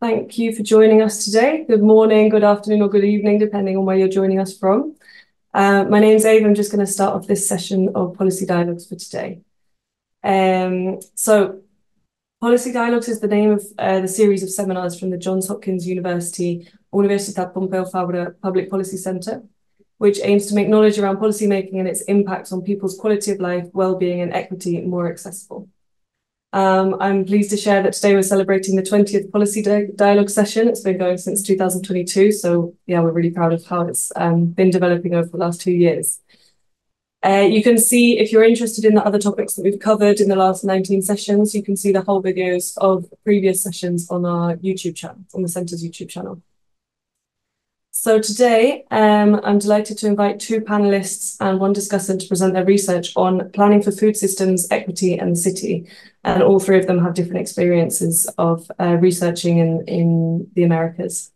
Thank you for joining us today. Good morning, good afternoon, or good evening, depending on where you're joining us from. My name's Ava. I'm just going to start off this session of Policy Dialogues for today. Policy Dialogues is the name of the series of seminars from the Johns Hopkins University Universitat Pompeu Fabra Public Policy Center, which aims to make knowledge around policymaking and its impacts on people's quality of life, well-being, and equity more accessible. I'm pleased to share that today we're celebrating the 20th Policy Dialogue session. It's been going since 2022, so yeah, we're really proud of how it's been developing over the last 2 years. You can see, if you're interested in the other topics that we've covered in the last 19 sessions, you can see the whole videos of previous sessions on our YouTube channel, on the Centre's YouTube channel. So today, I'm delighted to invite 2 panelists and 1 discussant to present their research on planning for food systems, equity, and the city. And all 3 of them have different experiences of researching in the Americas.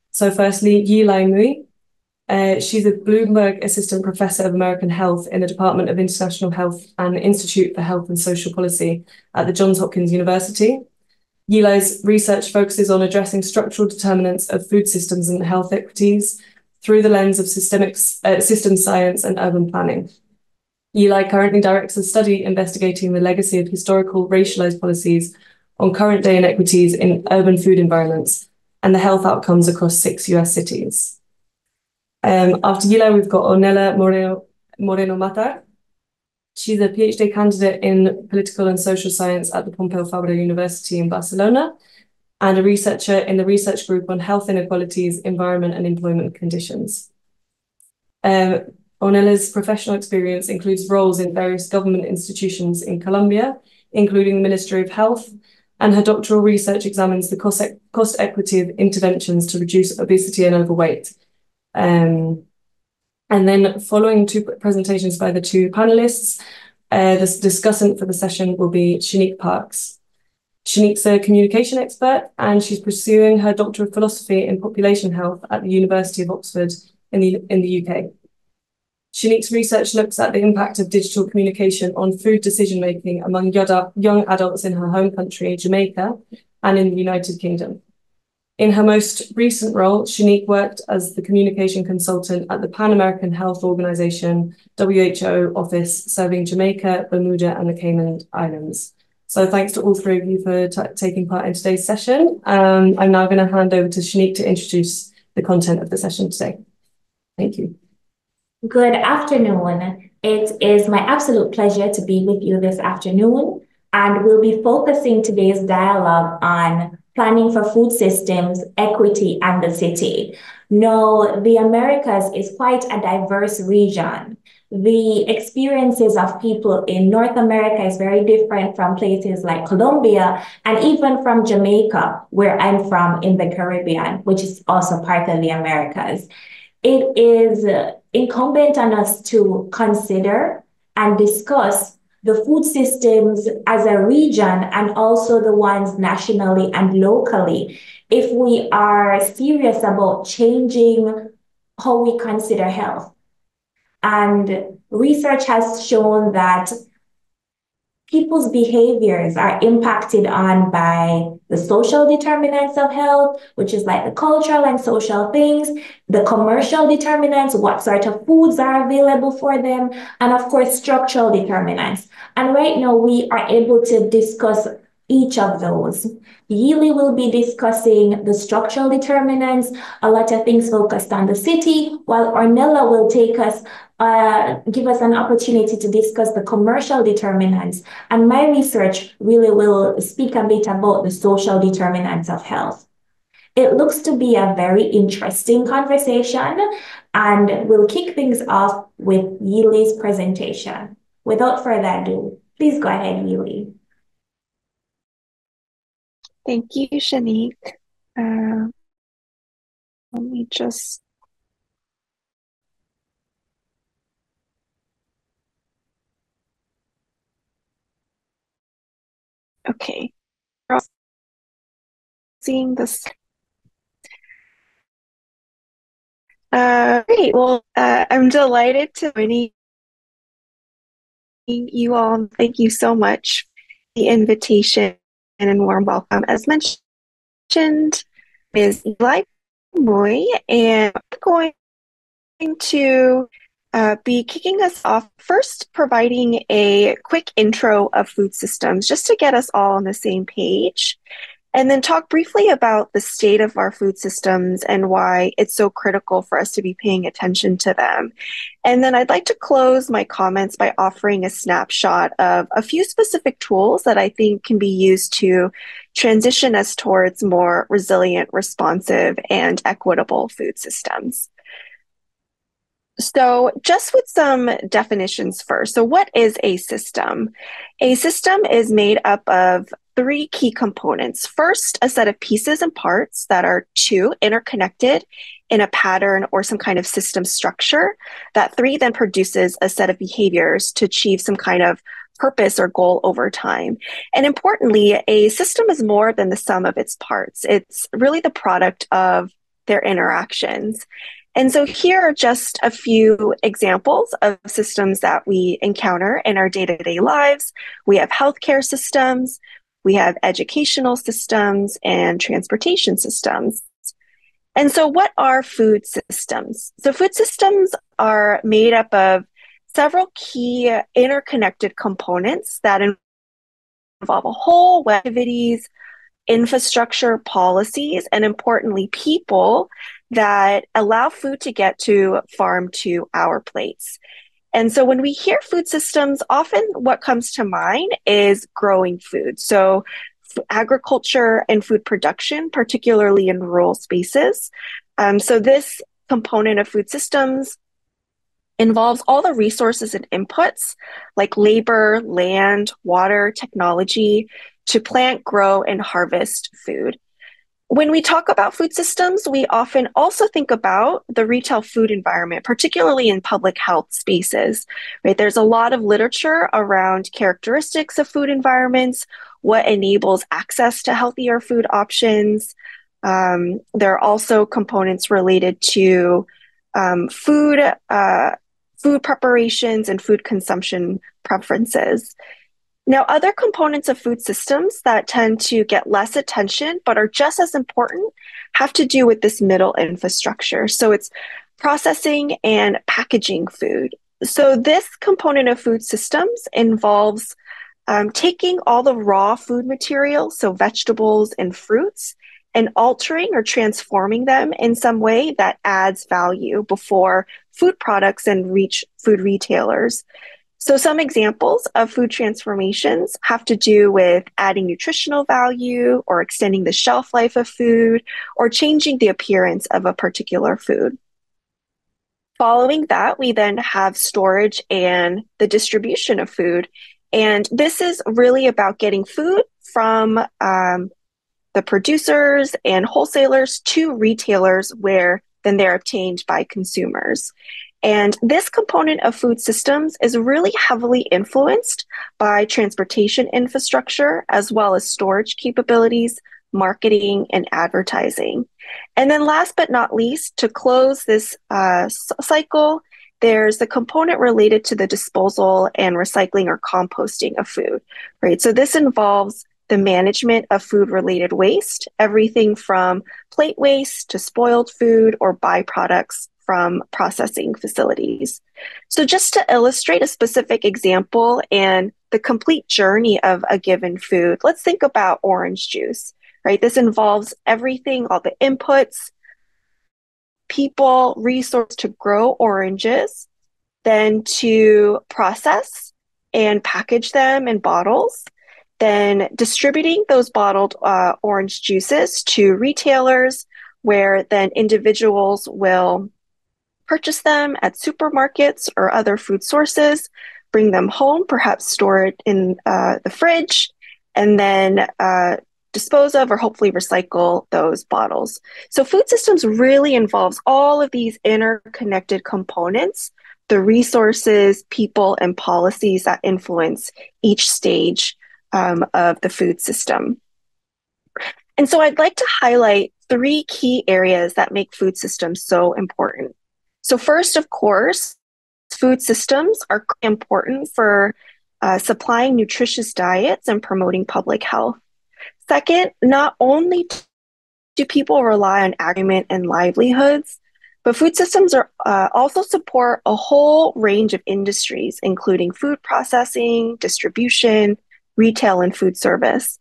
So firstly, Yilai Mui. She's a Bloomberg Assistant Professor of American Health in the Department of International Health and Institute for Health and Social Policy at the Johns Hopkins University. Yilai's research focuses on addressing structural determinants of food systems and health equities through the lens of systems science and urban planning. Yilai currently directs a study investigating the legacy of historical racialized policies on current day inequities in urban food environments and the health outcomes across 6 US cities. After Yilai, we've got Ornella Moreno Matar. She's a PhD candidate in political and social science at the Pompeu Fabra University in Barcelona and a researcher in the research group on health inequalities, environment and employment conditions. Ornella's professional experience includes roles in various government institutions in Colombia, including the Ministry of Health, and her doctoral research examines the cost equity of interventions to reduce obesity and overweight. And then following 2 presentations by the 2 panelists, the discussant for the session will be Shanique Parks. Shanique's a communication expert, and she's pursuing her Doctor of Philosophy in Population Health at the University of Oxford in the UK. Shanique's research looks at the impact of digital communication on food decision-making among young adults in her home country, Jamaica, and in the United Kingdom. In her most recent role, Shanique worked as the communication consultant at the Pan-American Health Organization, WHO office, serving Jamaica, Bermuda, and the Cayman Islands. So thanks to all 3 of you for taking part in today's session. I'm now going to hand over to Shanique to introduce the content of the session today. Thank you. Good afternoon. It is my absolute pleasure to be with you this afternoon, and we'll be focusing today's dialogue on planning for food systems, equity, and the city. Now, the Americas is quite a diverse region. The experiences of people in North America is very different from places like Colombia and even from Jamaica, where I'm from in the Caribbean, which is also part of the Americas. It is incumbent on us to consider and discuss the food systems as a region and also the ones nationally and locally, if we are serious about changing how we consider health. And research has shown that people's behaviors are impacted on by the social determinants of health, which is like the cultural and social things, the commercial determinants, what sort of foods are available for them, and of course, structural determinants. And right now we are able to discuss each of those. Yili will be discussing the structural determinants, a lot of things focused on the city, while Ornella will take us give us an opportunity to discuss the commercial determinants. And my research really will speak a bit about the social determinants of health. It looks to be a very interesting conversation, and we'll kick things off with Yili's presentation. Without further ado, please go ahead, Yili. Thank you, Shanique. Let me just... Okay. Seeing this. Great. Well, I'm delighted to join you all. Thank you so much for the invitation and warm welcome. As mentioned mentioned is Eli Moy, and I'm going to be kicking us off first, providing a quick intro of food systems just to get us all on the same page, and then talk briefly about the state of our food systems and why it's so critical for us to be paying attention to them. And then I'd like to close my comments by offering a snapshot of a few specific tools that I think can be used to transition us towards more resilient, responsive, and equitable food systems. So just with some definitions first. So what is a system? A system is made up of three key components. First, a set of pieces and parts that are interconnected in a pattern or some kind of system structure. That three then produces a set of behaviors to achieve some kind of purpose or goal over time. And importantly, a system is more than the sum of its parts. It's really the product of their interactions. And so here are just a few examples of systems that we encounter in our day-to-day lives. We have healthcare systems, we have educational systems, and transportation systems. And so what are food systems? So food systems are made up of several key interconnected components that involve a whole web of activities, infrastructure, policies, and importantly, people that allow food to get to farm to our plates. And so when we hear food systems, often what comes to mind is growing food. So agriculture and food production, particularly in rural spaces. So this component of food systems involves all the resources and inputs like labor, land, water, technology to plant, grow, and harvest food. When we talk about food systems, we often also think about the retail food environment, particularly in public health spaces, right? There's a lot of literature around characteristics of food environments, what enables access to healthier food options. There are also components related to food preparations and food consumption preferences. Now, other components of food systems that tend to get less attention but are just as important have to do with this middle infrastructure. So it's processing and packaging food. So this component of food systems involves taking all the raw food materials, so vegetables and fruits, and altering or transforming them in some way that adds value before food products and reach food retailers. So some examples of food transformations have to do with adding nutritional value or extending the shelf life of food or changing the appearance of a particular food. Following that, we then have storage and the distribution of food. And this is really about getting food from the producers and wholesalers to retailers where then they're obtained by consumers. And this component of food systems is really heavily influenced by transportation infrastructure, as well as storage capabilities, marketing, and advertising. And then last but not least, to close this cycle, there's the component related to the disposal and recycling or composting of food, right? So this involves the management of food-related waste, everything from plate waste to spoiled food or byproducts from processing facilities. So just to illustrate a specific example and the complete journey of a given food, let's think about orange juice, right? This involves everything, all the inputs, people, resources to grow oranges, then to process and package them in bottles, then distributing those bottled orange juices to retailers where then individuals will purchase them at supermarkets or other food sources, bring them home, perhaps store it in the fridge, and then dispose of or hopefully recycle those bottles. So food systems really involves all of these interconnected components, the resources, people, and policies that influence each stage of the food system. And so I'd like to highlight three key areas that make food systems so important. So first, of course, food systems are important for supplying nutritious diets and promoting public health. Second, not only do people rely on agreement and livelihoods, but food systems are also support a whole range of industries, including food processing, distribution, retail, and food service.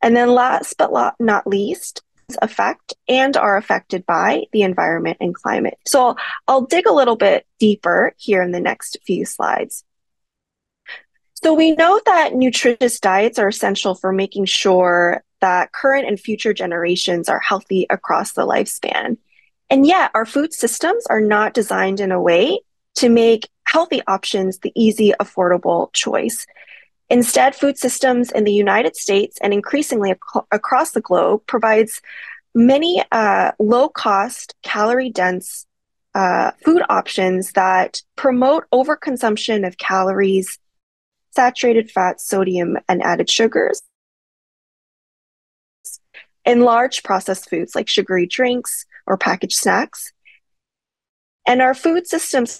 And then last but not least, affect and are affected by the environment and climate. So I'll dig a little bit deeper here in the next few slides. So we know that nutritious diets are essential for making sure that current and future generations are healthy across the lifespan. And yet our food systems are not designed in a way to make healthy options the easy, affordable choice. Instead, food systems in the United States and increasingly across the globe provides many low-cost, calorie-dense food options that promote overconsumption of calories, saturated fats, sodium, and added sugars, and large processed foods like sugary drinks or packaged snacks. And our food systems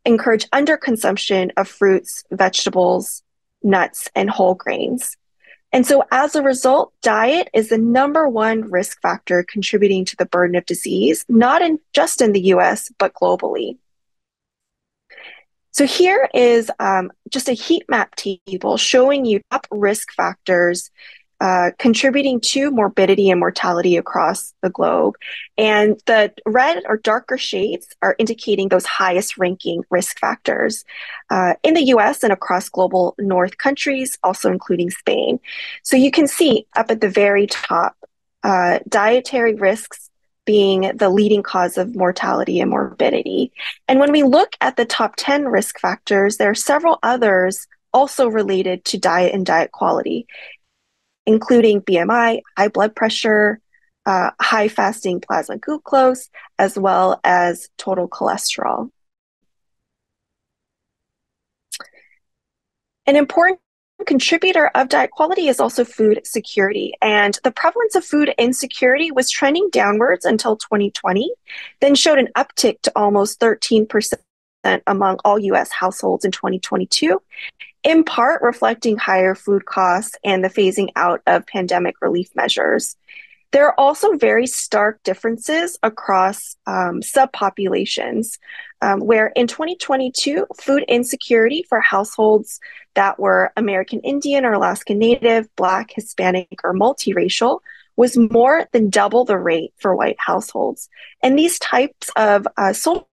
encourage underconsumption of fruits, vegetables, nuts, and whole grains. And so as a result, diet is the #1 risk factor contributing to the burden of disease, not just in the US, but globally. So here is just a heat map table showing you top risk factors contributing to morbidity and mortality across the globe. And the red or darker shades are indicating those highest ranking risk factors in the US and across global North countries, also including Spain. So you can see up at the very top, dietary risks being the leading cause of mortality and morbidity. And when we look at the top 10 risk factors, there are several others also related to diet and diet quality, including BMI, high blood pressure, high fasting plasma glucose, as well as total cholesterol. An important contributor of diet quality is also food security. And the prevalence of food insecurity was trending downwards until 2020, then showed an uptick to almost 13% among all US households in 2022, in part reflecting higher food costs and the phasing out of pandemic relief measures. There are also very stark differences across subpopulations, where in 2022, food insecurity for households that were American Indian or Alaska Native, Black, Hispanic, or multiracial was more than double the rate for white households. And these types of social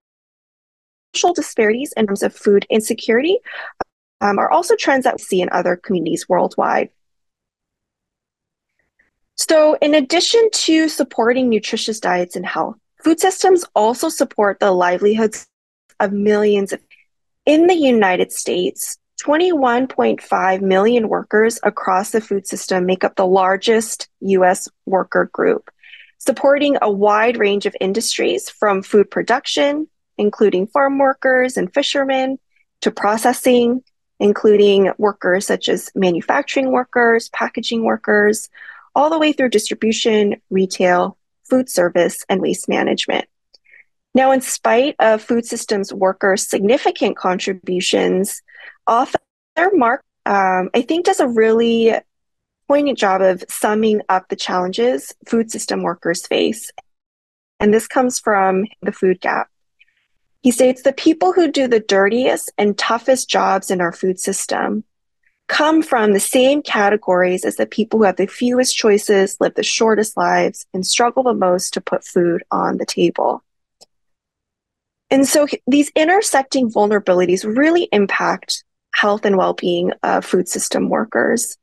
disparities in terms of food insecurity are also trends that we see in other communities worldwide. So in addition to supporting nutritious diets and health, food systems also support the livelihoods of millions. In the United States, 21.5 million workers across the food system make up the largest US worker group, supporting a wide range of industries from food production, including farm workers and fishermen, to processing, including workers such as manufacturing workers, packaging workers, all the way through distribution, retail, food service, and waste management. Now, in spite of food systems workers' significant contributions, author Mark, I think, does a really poignant job of summing up the challenges food system workers face. And this comes from The Food Gap. He states, the people who do the dirtiest and toughest jobs in our food system come from the same categories as the people who have the fewest choices, live the shortest lives, and struggle the most to put food on the table. And so these intersecting vulnerabilities really impact health and well-being of food system workers.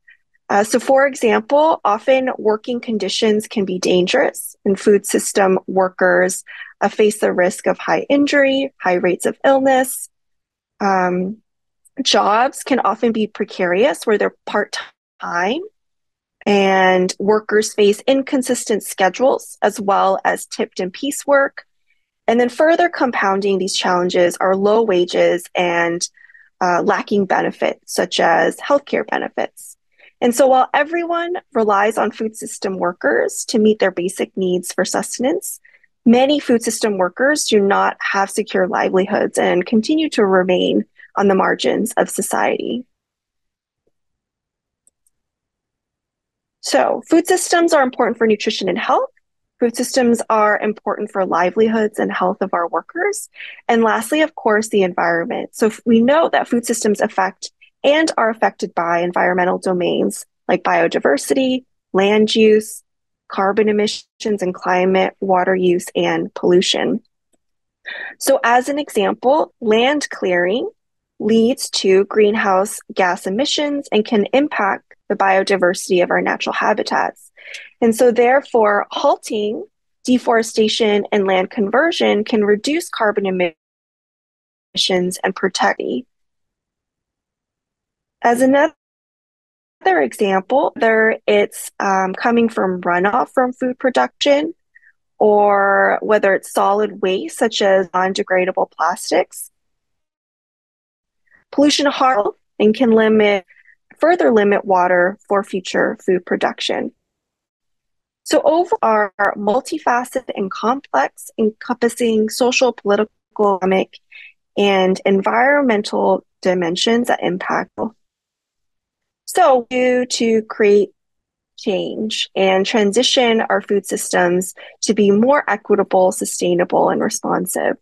So for example, often working conditions can be dangerous, and food system workers face the risk of high injury, high rates of illness. Jobs can often be precarious where they're part-time, and workers face inconsistent schedules as well as tipped and piecework. And then further compounding these challenges are low wages and lacking benefits such as healthcare benefits. And so while everyone relies on food system workers to meet their basic needs for sustenance, many food system workers do not have secure livelihoods and continue to remain on the margins of society. So food systems are important for nutrition and health. Food systems are important for livelihoods and health of our workers. And lastly, of course, the environment. So we know that food systems affect and are affected by environmental domains like biodiversity, land use, carbon emissions and climate, water use, and pollution. So as an example, land clearing leads to greenhouse gas emissions and can impact the biodiversity of our natural habitats. And so therefore, halting deforestation and land conversion can reduce carbon emissions and protect. As another example, whether it's coming from runoff from food production or whether it's solid waste such as non-degradable plastics, pollution harm and can further limit water for future food production. So overall are multifaceted and complex, encompassing social, political, economic, and environmental dimensions that impact. So to create change and transition our food systems to be more equitable, sustainable, and responsive.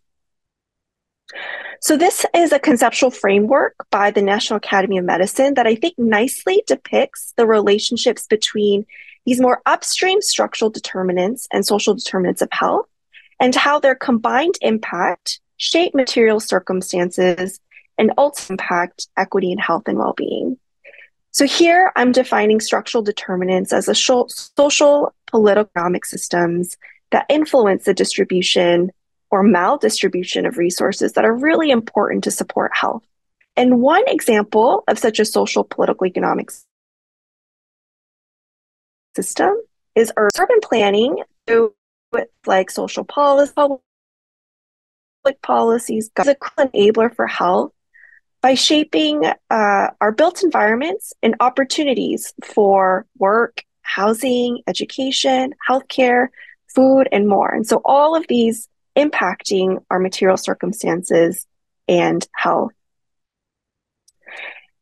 So this is a conceptual framework by the National Academy of Medicine that I think nicely depicts the relationships between these more upstream structural determinants and social determinants of health, and how their combined impact shape material circumstances and ultimately impact equity in health and well-being. So here I'm defining structural determinants as a social, political, economic systems that influence the distribution or maldistribution of resources that are really important to support health. And one example of such a social, political, economic system is urban planning through like social policy, public policies, is a critical enabler for health by shaping our built environments and opportunities for work, housing, education, healthcare, food, and more. And so all of these impacting our material circumstances and health.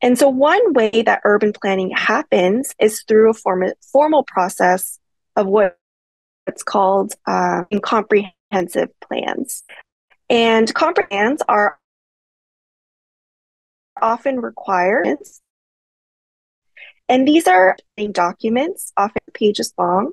And so one way that urban planning happens is through a formal process of what's called comprehensive plans. And comprehensive plans are often requirements. And these are documents, often pages long,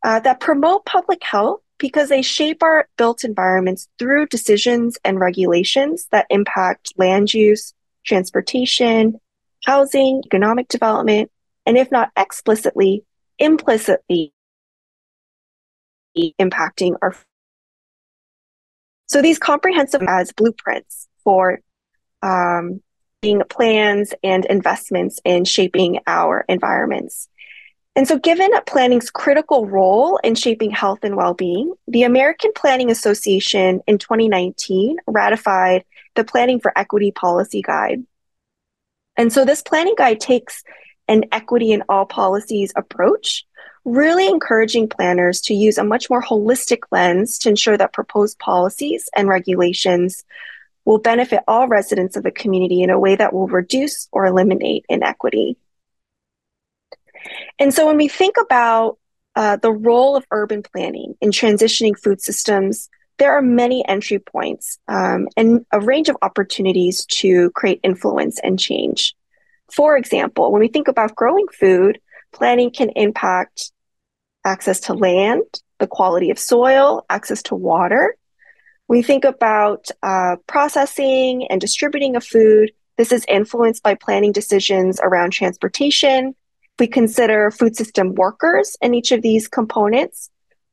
that promote public health because they shape our built environments through decisions and regulations that impact land use, transportation, housing, economic development, and if not explicitly, implicitly impacting our. So these comprehensive as blueprints for plans and investments in shaping our environments. And so given planning's critical role in shaping health and well-being, the American Planning Association in 2019 ratified the Planning for Equity Policy Guide. And so this planning guide takes an equity in all policies approach, really encouraging planners to use a much more holistic lens to ensure that proposed policies and regulations will benefit all residents of the community in a way that will reduce or eliminate inequity. And so when we think about the role of urban planning in transitioning food systems, there are many entry points and a range of opportunities to create influence and change. For example, when we think about growing food, planning can impact access to land, the quality of soil, access to water. We think about processing and distributing of food. This is influenced by planning decisions around transportation. We consider food system workers in each of these components.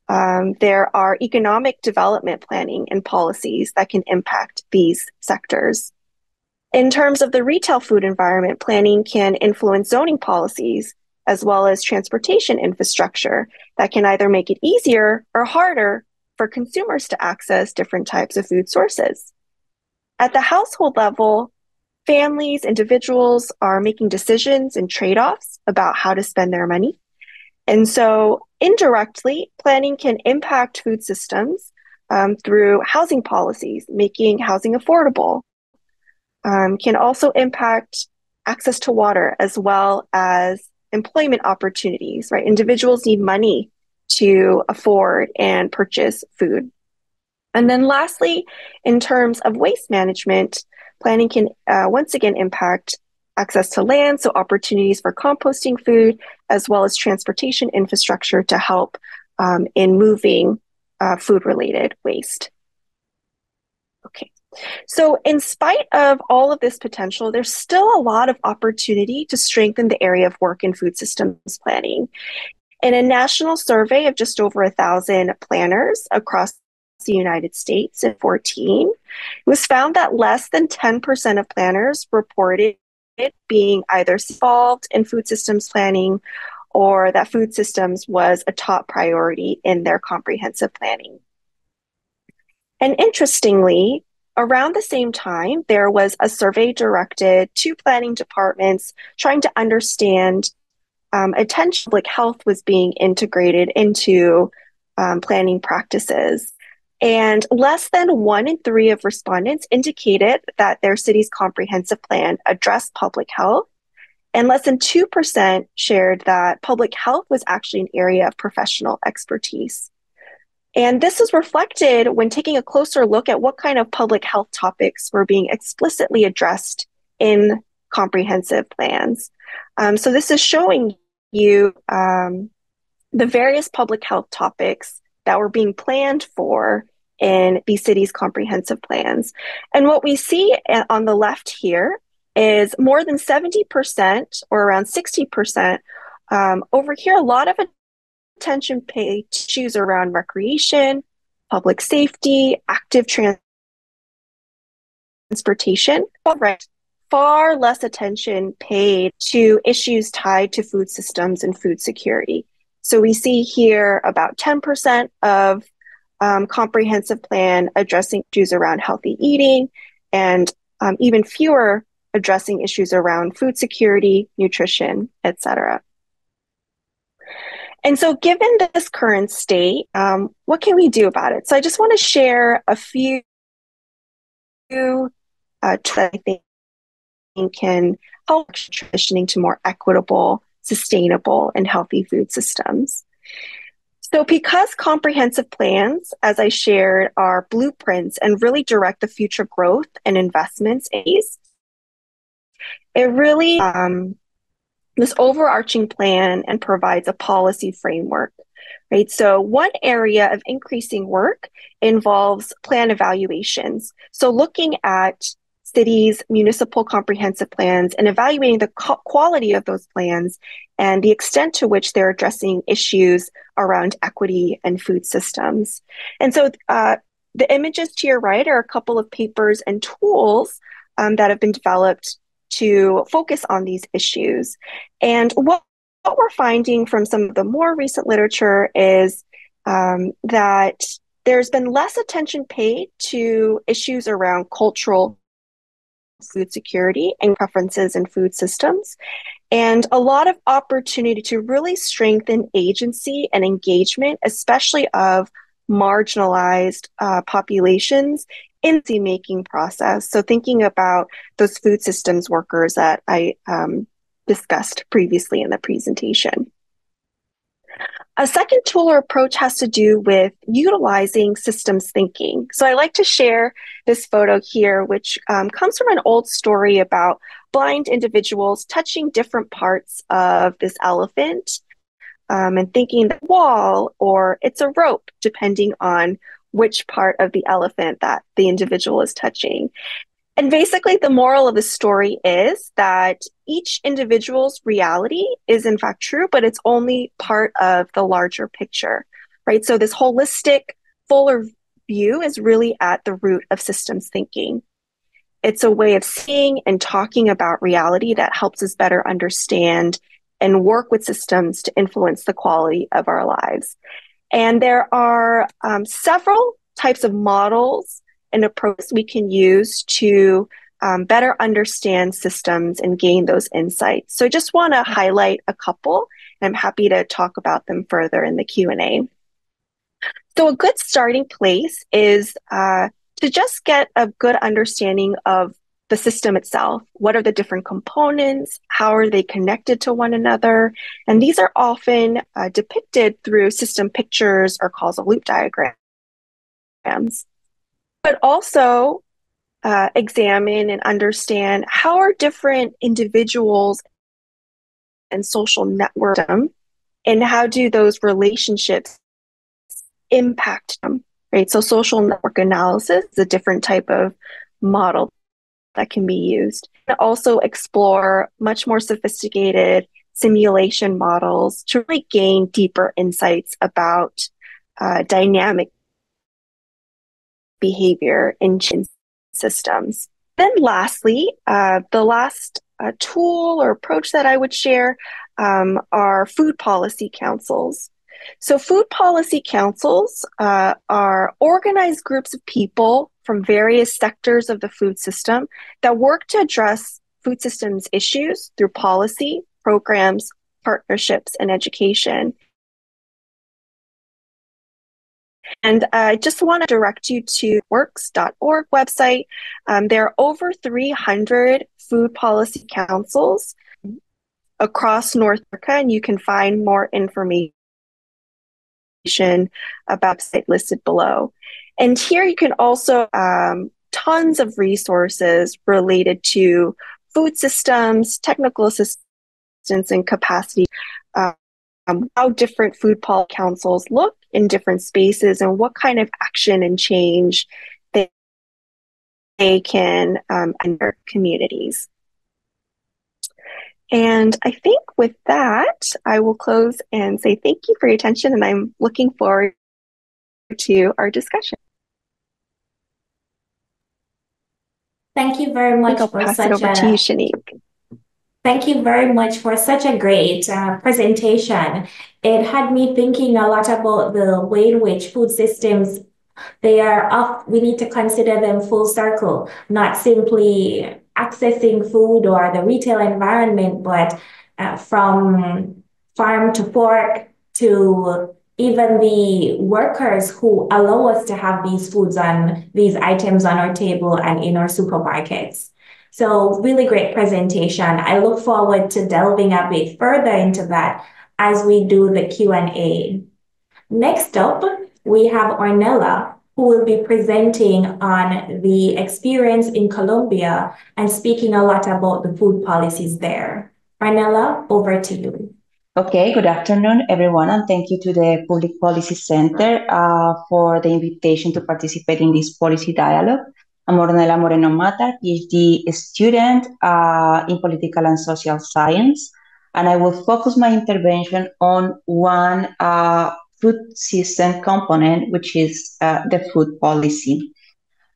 There are economic development planning and policies that can impact these sectors. In terms of the retail food environment, planning can influence zoning policies as well as transportation infrastructure that can either make it easier or harder for consumers to access different types of food sources. At the household level, families, individuals are making decisions and trade-offs about how to spend their money. And so indirectly, planning can impact food systems through housing policies, making housing affordable, can also impact access to water as well as employment opportunities, right? Individuals need money to afford and purchase food. And then lastly, in terms of waste management, planning can once again impact access to land, so opportunities for composting food, as well as transportation infrastructure to help in moving food-related waste. Okay, so in spite of all of this potential, there's still a lot of opportunity to strengthen the area of work in food systems planning. In a national survey of just over 1,000 planners across the United States in 2014, it was found that less than 10% of planners reported being either involved in food systems planning or that food systems was a top priority in their comprehensive planning. And interestingly, around the same time, there was a survey directed to planning departments trying to understand attention public health was being integrated into planning practices. And less than 1 in 3 of respondents indicated that their city's comprehensive plan addressed public health, and less than 2% shared that public health was actually an area of professional expertise. And this was reflected when taking a closer look at what kind of public health topics were being explicitly addressed in comprehensive plans. So this is showing you the various public health topics that were being planned for in the city's comprehensive plans. And what we see on the left here is more than 70% or around 60%. Over here, a lot of attention paid to issues around recreation, public safety, active transportation, right? Far less attention paid to issues tied to food systems and food security. So we see here about 10% of comprehensive plan addressing issues around healthy eating, and even fewer addressing issues around food security, nutrition, etc. And so given this current state, what can we do about it? So I just want to share a few that I think can help transitioning to more equitable, sustainable, and healthy food systems. So because comprehensive plans, as I shared, are blueprints and really direct the future growth and investments in these, it really this overarching plan and provides a policy framework, right? So one area of increasing work involves plan evaluations. So looking at cities' municipal comprehensive plans and evaluating the quality of those plans and the extent to which they're addressing issues around equity and food systems. And so the images to your right are a couple of papers and tools that have been developed to focus on these issues. And what we're finding from some of the more recent literature is that there's been less attention paid to issues around cultural food security and preferences in food systems, and a lot of opportunity to really strengthen agency and engagement, especially of marginalized populations in the making process. So thinking about those food systems workers that I discussed previously in the presentation. A second tool or approach has to do with utilizing systems thinking. So I like to share this photo here, which comes from an old story about blind individuals touching different parts of this elephant and thinking the wall or it's a rope, depending on which part of the elephant that the individual is touching. And basically the moral of the story is that each individual's reality is in fact true, but it's only part of the larger picture, right? So this holistic, fuller view is really at the root of systems thinking. It's a way of seeing and talking about reality that helps us better understand and work with systems to influence the quality of our lives. And there are several types of models and approaches we can use to better understand systems and gain those insights. So I just want to highlight a couple, and I'm happy to talk about them further in the Q&A. So a good starting place is to just get a good understanding of the system itself. What are the different components? How are they connected to one another? And these are often depicted through system pictures or causal loop diagrams. But also examine and understand how are different individuals and social networks, and how do those relationships impact them, right? So social network analysis is a different type of model that can be used. And also explore much more sophisticated simulation models to really gain deeper insights about dynamic behavior in systems. Then lastly, the last tool or approach that I would share are food policy councils. So food policy councils are organized groups of people from various sectors of the food system that work to address food systems issues through policy, programs, partnerships, and education. And I just want to direct you to works.org website. There are over 300 food policy councils across North America, and you can find more information about the site listed below. And here you can also tons of resources related to food systems, technical assistance, and capacity, how different food policy councils look in different spaces and what kind of action and change they can in their communities. And I think with that, I will close and say thank you for your attention, and I'm looking forward to our discussion. Thank you very much for such it over to you, Shanique. Thank you very much for such a great presentation. It had me thinking a lot about the way in which food systems, we need to consider them full circle, not simply accessing food or the retail environment, but from farm to fork to even the workers who allow us to have these these items on our table and in our supermarkets. So really great presentation. I look forward to delving a bit further into that as we do the Q&A. Next up, we have Ornella, who will be presenting on the experience in Colombia and speaking a lot about the food policies there. Ornella, over to you. Okay, good afternoon, everyone, and thank you to the Public Policy Center for the invitation to participate in this policy dialogue. I'm Ornella Moreno Mata, PhD student in political and social science, and I will focus my intervention on one food system component, which is the food policy.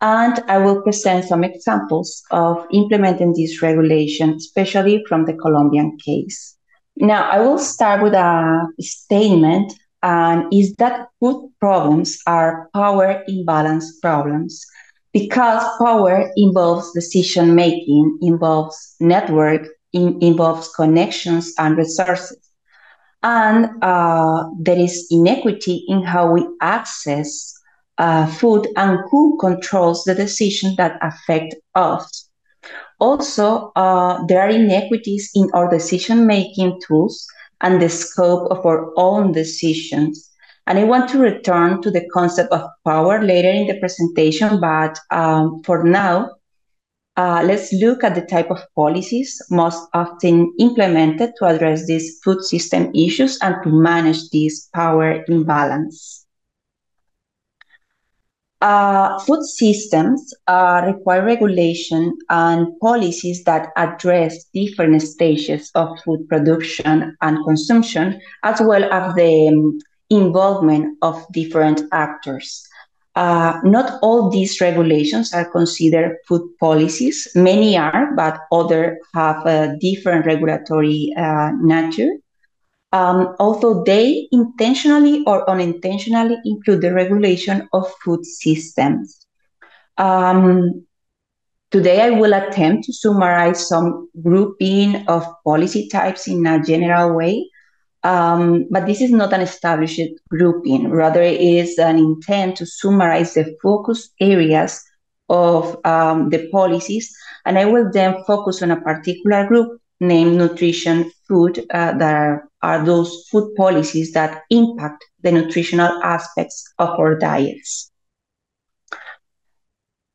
And I will present some examples of implementing this regulation, especially from the Colombian case. Now, I will start with a statement, and is that food problems are power imbalance problems, because power involves decision-making, involves network, involves connections and resources. And there is inequity in how we access food and who controls the decisions that affect us. Also, there are inequities in our decision-making tools and the scope of our own decisions. And I want to return to the concept of power later in the presentation, but for now, let's look at the type of policies most often implemented to address these food system issues and to manage this power imbalance. Food systems require regulation and policies that address different stages of food production and consumption, as well as the involvement of different actors. Not all these regulations are considered food policies. Many are, but others have a different regulatory nature. Although they intentionally or unintentionally include the regulation of food systems. Today, I will attempt to summarize some grouping of policy types in a general way, but this is not an established grouping. Rather, it is an intent to summarize the focus areas of the policies, and I will then focus on a particular group named nutrition food, that are those food policies that impact the nutritional aspects of our diets.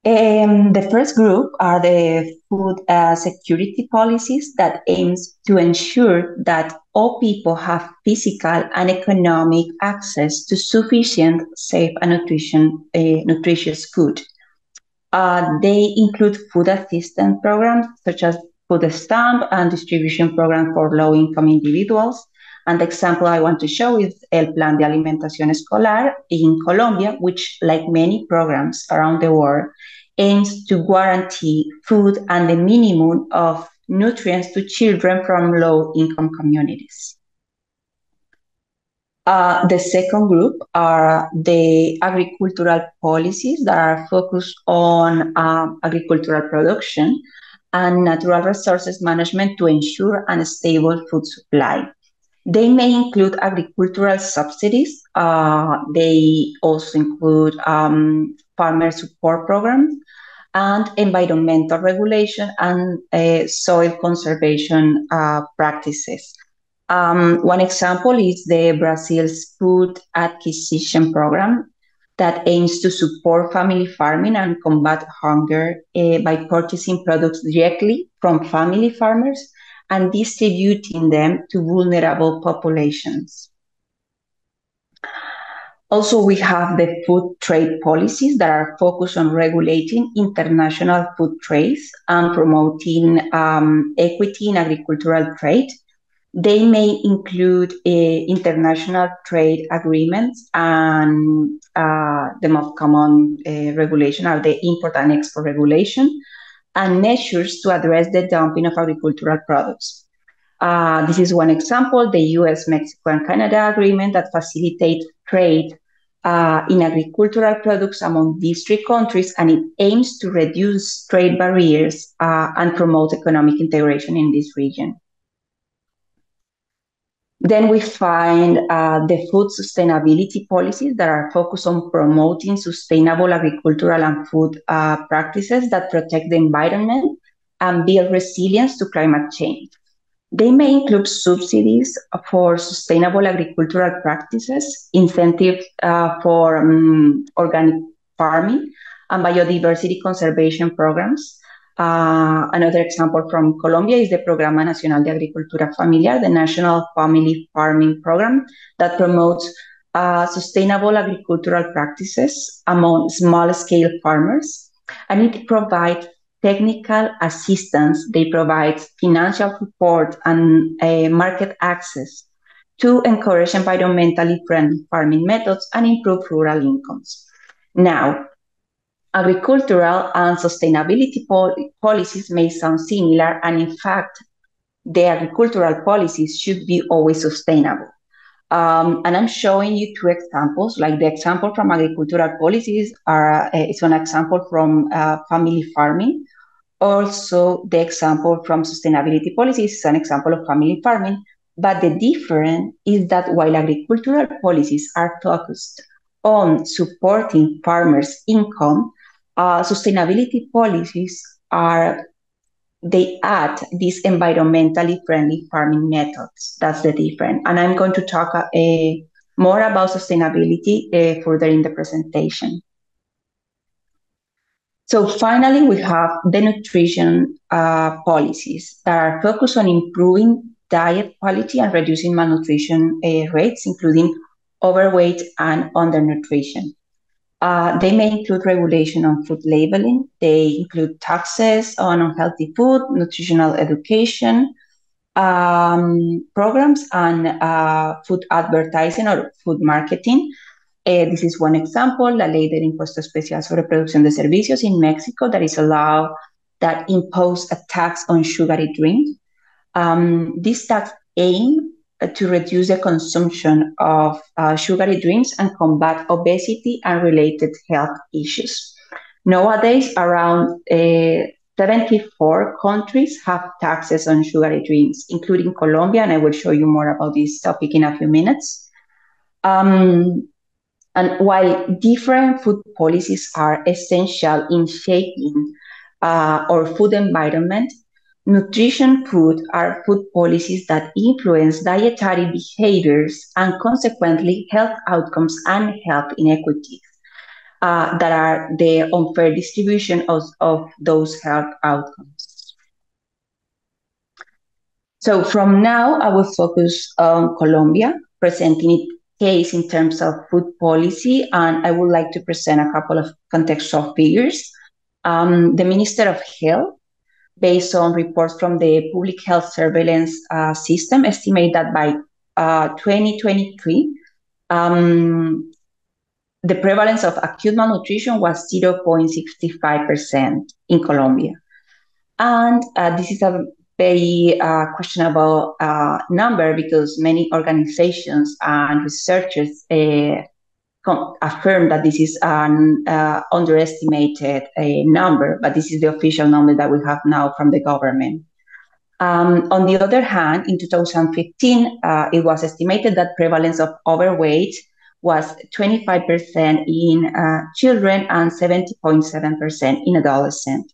The first group are the food security policies that aims to ensure that all people have physical and economic access to sufficient, safe, and nutritious food. They include food assistance programs such as food stamp and distribution programs for low-income individuals. And the example I want to show is El Plan de Alimentación Escolar in Colombia, which, like many programs around the world, aims to guarantee food and the minimum of nutrients to children from low-income communities. The second group are the agricultural policies that are focused on agricultural production and natural resources management to ensure a stable food supply. They may include agricultural subsidies. They also include farmer support programs and environmental regulation and soil conservation practices. One example is the Brazil's food acquisition program that aims to support family farming and combat hunger by purchasing products directly from family farmers and distributing them to vulnerable populations. Also, we have the food trade policies that are focused on regulating international food trades and promoting equity in agricultural trade. They may include international trade agreements, and the most common regulation are the import and export regulation, and measures to address the dumping of agricultural products. This is one example, the US, Mexico, and Canada agreement that facilitates trade in agricultural products among these three countries, and it aims to reduce trade barriers and promote economic integration in this region. Then we find the food sustainability policies that are focused on promoting sustainable agricultural and food practices that protect the environment and build resilience to climate change. They may include subsidies for sustainable agricultural practices, incentives for organic farming, and biodiversity conservation programs. Another example from Colombia is the Programa Nacional de Agricultura Familiar, the National Family Farming Program that promotes sustainable agricultural practices among small-scale farmers, and it provides technical assistance. They provide financial support and market access to encourage environmentally friendly farming methods and improve rural incomes. Now, agricultural and sustainability policies may sound similar, and in fact, the agricultural policies should be always sustainable. And I'm showing you two examples, like the example from agricultural policies is an example from family farming. Also, the example from sustainability policies is an example of family farming. But the difference is that while agricultural policies are focused on supporting farmers' income, sustainability policies they add these environmentally friendly farming methods. That's the difference. And I'm going to talk more about sustainability further in the presentation. So finally, we have the nutrition policies that are focused on improving diet quality and reducing malnutrition rates, including overweight and undernutrition. They may include regulation on food labeling. They include taxes on unhealthy food, nutritional education programs, and food advertising or food marketing. This is one example, la ley del impuesto especial sobre producción de servicios in Mexico that is a law that imposes a tax on sugary drinks. This tax aims to reduce the consumption of sugary drinks and combat obesity and related health issues. Nowadays, around 74 countries have taxes on sugary drinks, including Colombia, and I will show you more about this topic in a few minutes. And while different food policies are essential in shaping our food environment, nutrition food are food policies that influence dietary behaviors and consequently health outcomes and health inequities that are the unfair distribution of those health outcomes. So from now, I will focus on Colombia, presenting its case in terms of food policy, and I would like to present a couple of contextual figures. The Minister of Health, based on reports from the Public Health Surveillance System, estimate that by 2023, the prevalence of acute malnutrition was 0.65% in Colombia. And this is a very questionable number because many organizations and researchers affirm that this is an underestimated number, but this is the official number that we have now from the government. On the other hand, in 2015, it was estimated that prevalence of overweight was 25% in children and 70.7% in adolescents.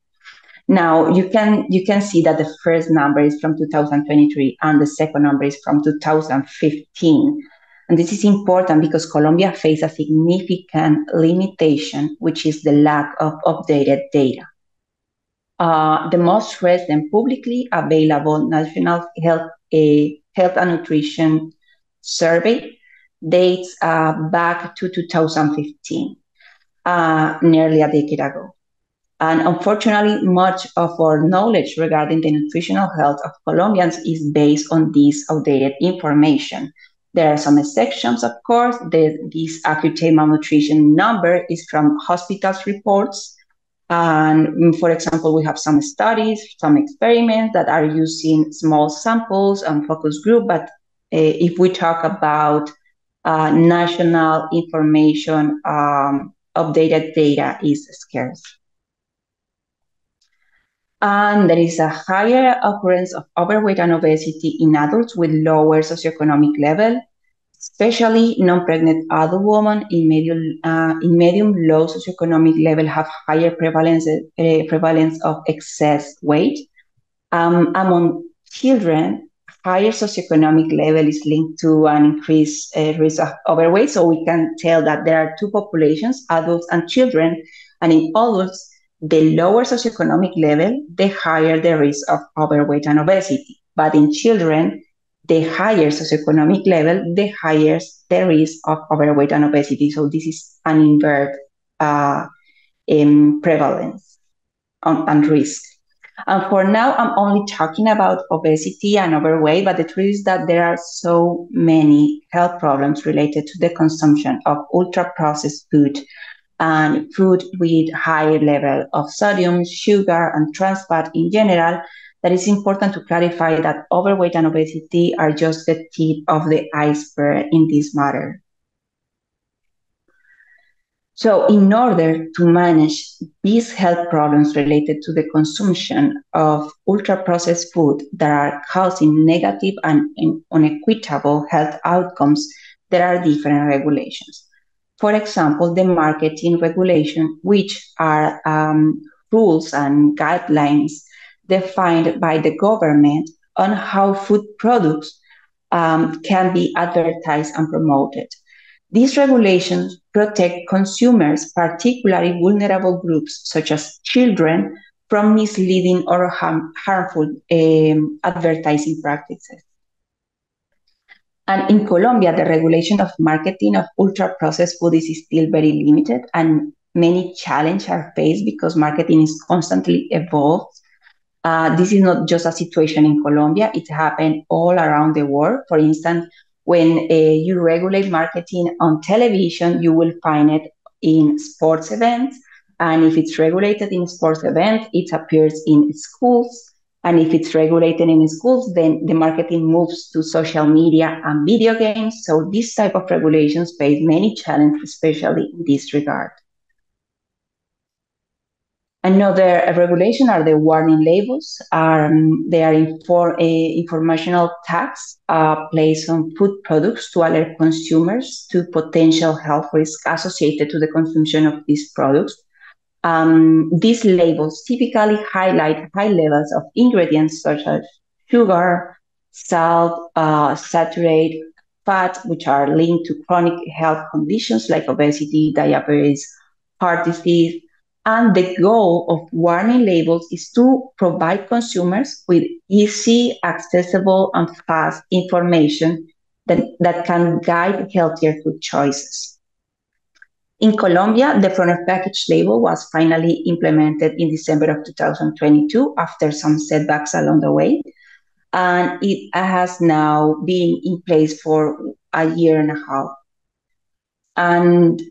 Now, you can see that the first number is from 2023 and the second number is from 2015. And this is important because Colombia faces a significant limitation, which is the lack of updated data. The most recent publicly available National Health and Nutrition Survey dates back to 2015, nearly a decade ago. And unfortunately, much of our knowledge regarding the nutritional health of Colombians is based on this outdated information. There are some exceptions, of course. This acute malnutrition number is from hospitals' reports. And for example, we have some studies, some experiments that are using small samples and focus group. But if we talk about national information, updated data is scarce. And there is a higher occurrence of overweight and obesity in adults with lower socioeconomic level, especially non-pregnant adult women in medium-low socioeconomic level have higher prevalence of excess weight. Among children, higher socioeconomic level is linked to an increased risk of overweight. So we can tell that there are two populations, adults and children, and in adults, the lower socioeconomic level, the higher the risk of overweight and obesity. But in children, the higher socioeconomic level, the higher the risk of overweight and obesity. So this is an inverted prevalence and risk. And for now, I'm only talking about obesity and overweight, but the truth is that there are so many health problems related to the consumption of ultra-processed food and food with higher level of sodium, sugar, and trans fat in general, that it's important to clarify that overweight and obesity are just the tip of the iceberg in this matter. So in order to manage these health problems related to the consumption of ultra-processed food that are causing negative and unequitable health outcomes, there are different regulations. For example, the marketing regulation, which are rules and guidelines defined by the government on how food products can be advertised and promoted. These regulations protect consumers, particularly vulnerable groups such as children, from misleading or harmful advertising practices. And in Colombia, the regulation of marketing of ultra-processed food is still very limited, and many challenges are faced because marketing is constantly evolved. This is not just a situation in Colombia, it happened all around the world. For instance, when you regulate marketing on television, you will find it in sports events. And if it's regulated in sports events, it appears in schools. And if it's regulated in schools, then the marketing moves to social media and video games. So this type of regulations face many challenges, especially in this regard. Another regulation are the warning labels. They are informational tags placed on food products to alert consumers to potential health risks associated to the consumption of these products. These labels typically highlight high levels of ingredients such as sugar, salt, saturated fat, which are linked to chronic health conditions like obesity, diabetes, heart disease. And the goal of warning labels is to provide consumers with easy, accessible, and fast information that can guide healthier food choices. In Colombia, the front of package label was finally implemented in December of 2022 after some setbacks along the way. And it has now been in place for a year and a half. And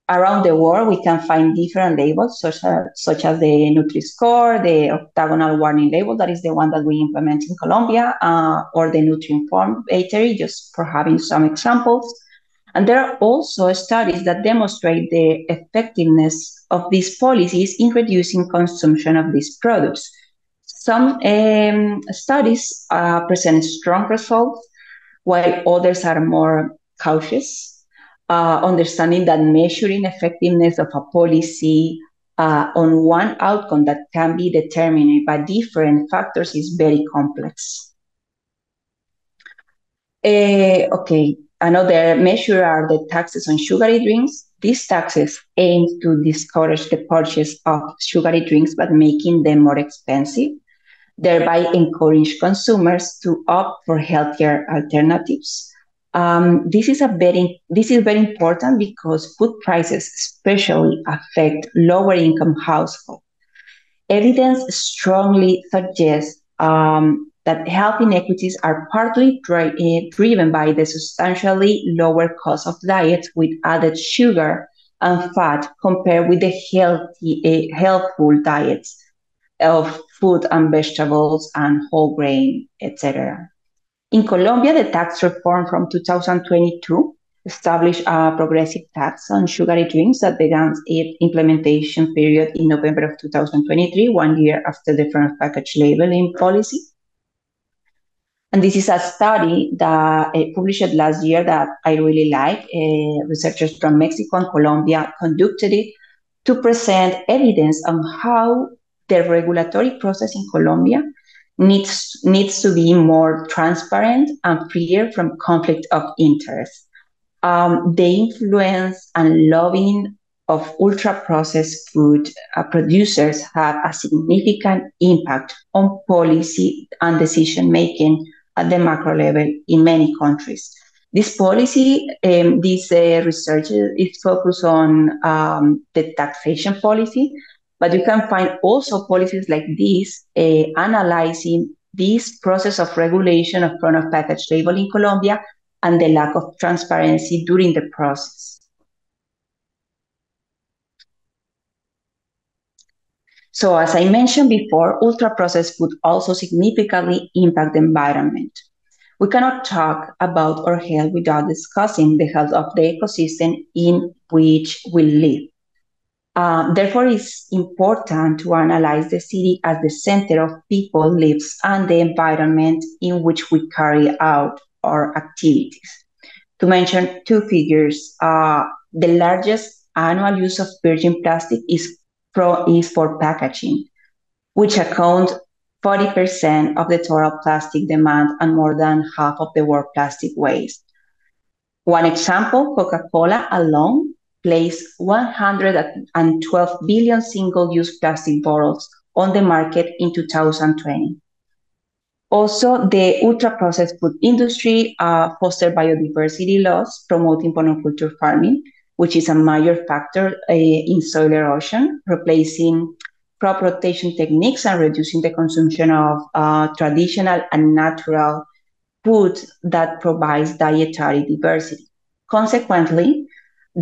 around the world, we can find different labels, such as the Nutri-Score, the octagonal warning label, that is the one that we implement in Colombia, or the Nutri-Informed battery, just for having some examples. And there are also studies that demonstrate the effectiveness of these policies in reducing consumption of these products. Some studies present strong results, while others are more cautious. Understanding that measuring effectiveness of a policy on one outcome that can be determined by different factors is very complex. Okay, another measure are the taxes on sugary drinks. These taxes aim to discourage the purchase of sugary drinks by making them more expensive, thereby encourage consumers to opt for healthier alternatives. This is very important because food prices especially affect lower income households. Evidence strongly suggests that health inequities are partly driven by the substantially lower cost of diets with added sugar and fat compared with the healthful diets of fruit and vegetables and whole grain, etc. In Colombia, the tax reform from 2022 established a progressive tax on sugary drinks that began its implementation period in November of 2023, 1 year after the front of package labeling policy. And this is a study that published last year that I really like. Researchers from Mexico and Colombia conducted it to present evidence on how the regulatory process in Colombia needs to be more transparent and freer from conflict of interest. The influence and lobbying of ultra-processed food producers have a significant impact on policy and decision-making at the macro level in many countries. This policy, this research is focused on the taxation policy, but you can find also policies like this analyzing this process of regulation of front of package label in Colombia and the lack of transparency during the process. So as I mentioned before, ultra-processed food also significantly impact the environment. We cannot talk about our health without discussing the health of the ecosystem in which we live. Therefore, it's important to analyze the city as the center of people lives and the environment in which we carry out our activities. To mention two figures, the largest annual use of virgin plastic is for packaging, which accounts 40% of the total plastic demand and more than half of the world plastic waste. One example, Coca-Cola alone placed 112 billion single-use plastic bottles on the market in 2020. Also, the ultra-processed food industry fostered biodiversity loss, promoting monoculture farming, which is a major factor in soil erosion, replacing crop rotation techniques and reducing the consumption of traditional and natural food that provides dietary diversity. Consequently,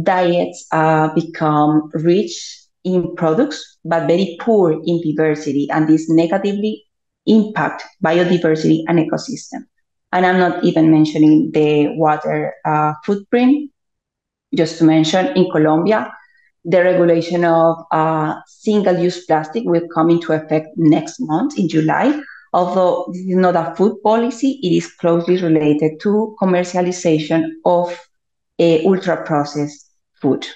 diets become rich in products, but very poor in diversity, and this negatively impact biodiversity and ecosystem. And I'm not even mentioning the water footprint. Just to mention, in Colombia, The regulation of single-use plastic will come into effect next month in July. Although this is not a food policy, it is closely related to commercialization of ultra-processed food.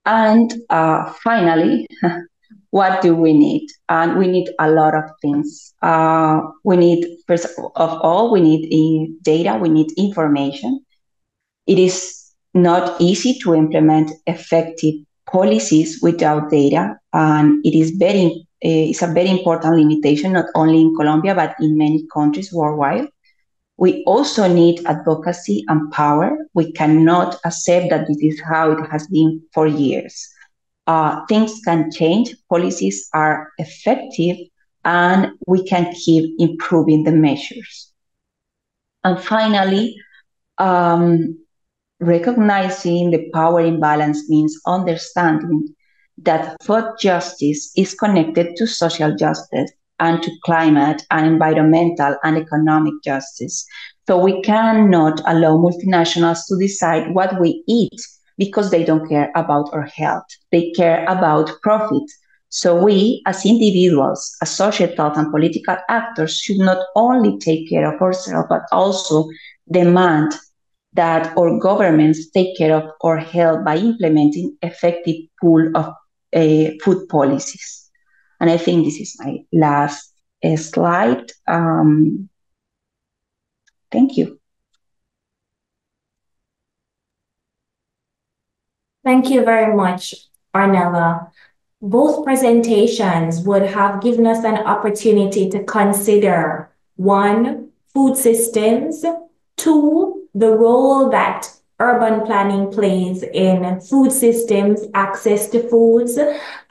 And finally, what do we need? And we need a lot of things. We need, first of all, we need data, we need information. It is not easy to implement effective policies without data, and it's a very important limitation, not only in Colombia, but in many countries worldwide. We also need advocacy and power. We cannot accept that this is how it has been for years. Things can change, policies are effective, and we can keep improving the measures. And finally, recognizing the power imbalance means understanding that food justice is connected to social justice and to climate and environmental and economic justice. So we cannot allow multinationals to decide what we eat because they don't care about our health. They care about profit. So we, as individuals, as societal and political actors, should not only take care of ourselves, but also demand that our governments take care of our health by implementing effective pool of food policies. And I think this is my last slide. Thank you. Thank you very much, Ornella. Both presentations would have given us an opportunity to consider, one, food systems, two, the role that urban planning plays in food systems, access to foods,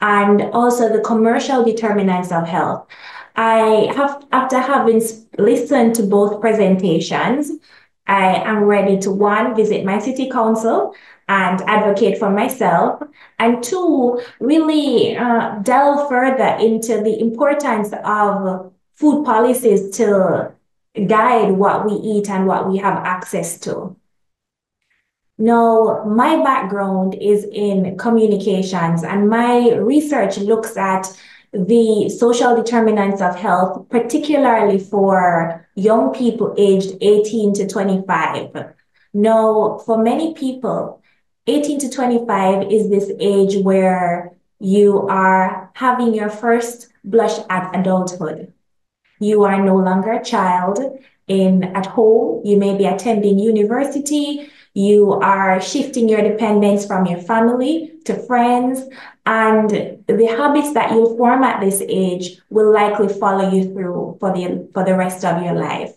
and also the commercial determinants of health. After having listened to both presentations, I am ready to, one, visit my city council and advocate for myself, and two, really delve further into the importance of food policies to guide what we eat and what we have access to. Now, my background is in communications, and my research looks at the social determinants of health, particularly for young people aged 18 to 25. Now, for many people, 18 to 25 is this age where you are having your first blush at adulthood. You are no longer a child at home. You may be attending university. You are shifting your dependence from your family to friends. And the habits that you form at this age will likely follow you through for the rest of your life.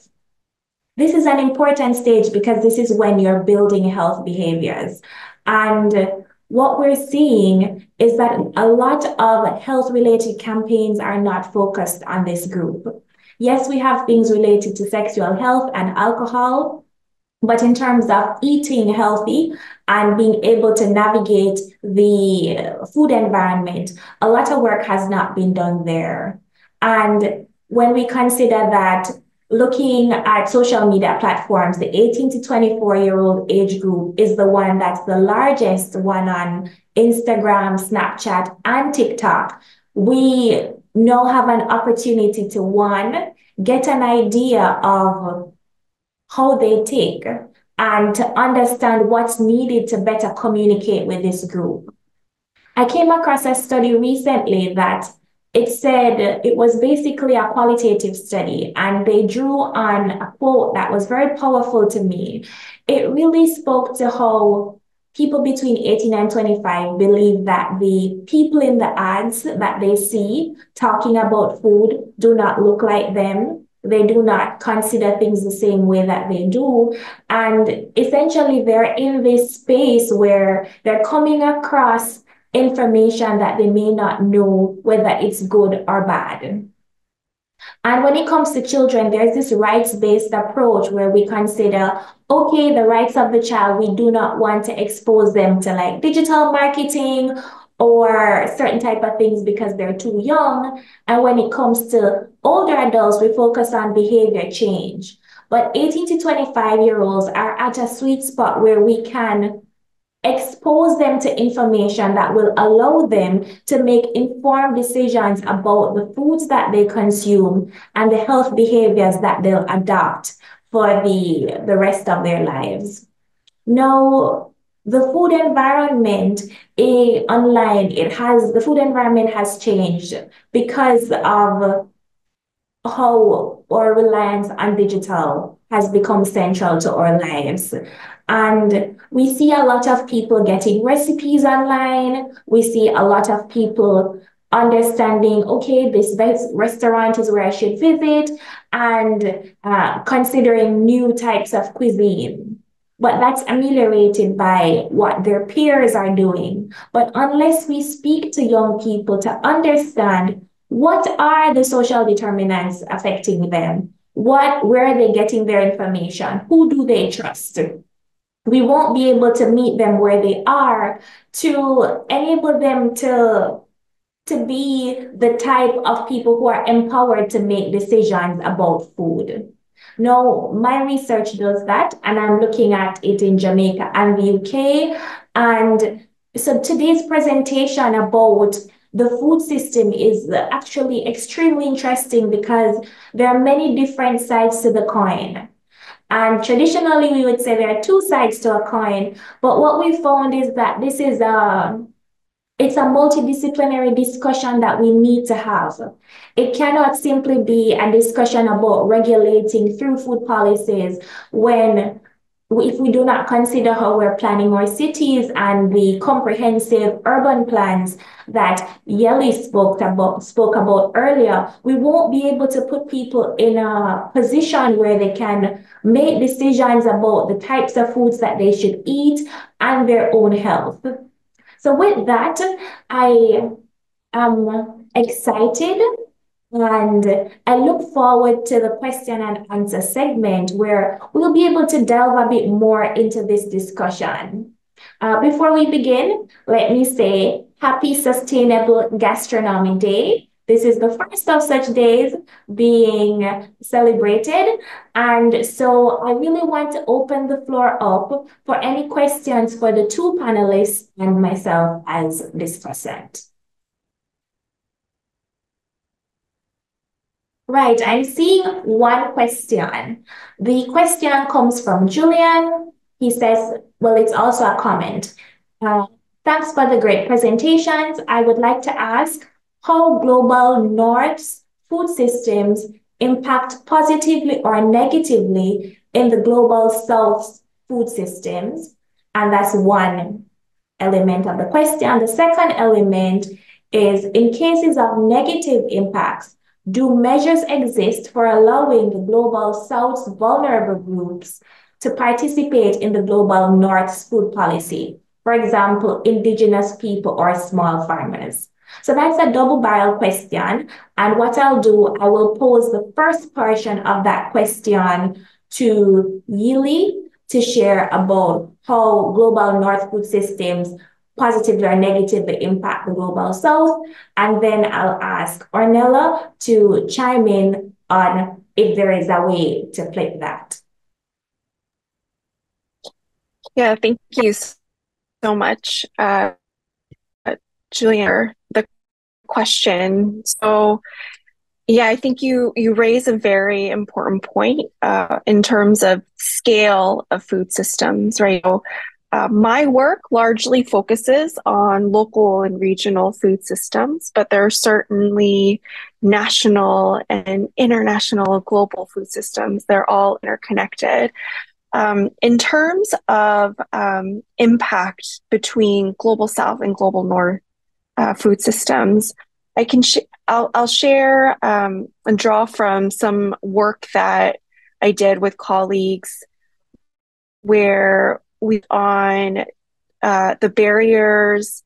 This is an important stage because this is when you're building health behaviors. And what we're seeing is that a lot of health-related campaigns are not focused on this group. Yes, we have things related to sexual health and alcohol, but in terms of eating healthy and being able to navigate the food environment, a lot of work has not been done there. And when we consider that looking at social media platforms, the 18 to 24-year-old age group is the one that's the largest one on Instagram, Snapchat, and TikTok. We now have an opportunity to, one, get an idea of how they tick and to understand what's needed to better communicate with this group. I came across a study recently that it said it was basically a qualitative study, and they drew on a quote that was very powerful to me. It really spoke to how people between 18 and 25 believe that the people in the ads that they see talking about food do not look like them. They do not consider things the same way that they do. And essentially, they're in this space where they're coming across information that they may not know whether it's good or bad. And when it comes to children, there's this rights-based approach where we consider, okay, the rights of the child, we do not want to expose them to like digital marketing or certain type of things because they're too young. And when it comes to older adults, we focus on behavior change. But 18 to 25-year-olds are at a sweet spot where we can expose them to information that will allow them to make informed decisions about the foods that they consume and the health behaviors that they'll adopt for the rest of their lives. Now, the food environment online, the food environment has changed because of how our reliance on digital has become central to our lives. And we see a lot of people getting recipes online. We see a lot of people understanding, okay, this restaurant is where I should visit, and considering new types of cuisine. But that's ameliorated by what their peers are doing. But unless we speak to young people to understand what are the social determinants affecting them, where are they getting their information, who do they trust, we won't be able to meet them where they are to enable them to be the type of people who are empowered to make decisions about food. Now, my research does that, and I'm looking at it in Jamaica and the UK. And so today's presentation about the food system is actually extremely interesting because there are many different sides to the coin. And traditionally, we would say there are two sides to a coin, but what we found is that this is it's a multidisciplinary discussion that we need to have. It cannot simply be a discussion about regulating through food policies if we do not consider how we're planning our cities and the comprehensive urban plans that Yeli spoke about earlier. We won't be able to put people in a position where they can make decisions about the types of foods that they should eat and their own health. So with that, I am excited and I look forward to the question and answer segment where we'll be able to delve a bit more into this discussion. Before we begin, let me say Happy Sustainable Gastronomy Day. This is the first of such days being celebrated. And so I really want to open the floor up for any questions for the two panelists and myself as discussant. Right, I'm seeing one question. The question comes from Julian. He says, well, it's also a comment. Thanks for the great presentations. I would like to ask how global North's food systems impact positively or negatively in the global South's food systems. And that's one element of the question. The second element is, in cases of negative impacts, do measures exist for allowing the global South's vulnerable groups to participate in the global North's food policy? For example, indigenous people or small farmers. So that's a double-barrel question. And what I'll do, I will pose the first portion of that question to Yili to share about how global North food systems positively or negatively impact the global South. And then I'll ask Ornella to chime in on if there is a way to flip that. Yeah, thank you so much, Julian, for the question. So yeah, I think you raise a very important point in terms of scale of food systems, right? My work largely focuses on local and regional food systems, but there are certainly national and international global food systems. They're all interconnected. In terms of impact between global South and global North food systems, I'll share and draw from some work that I did with colleagues where on the barriers,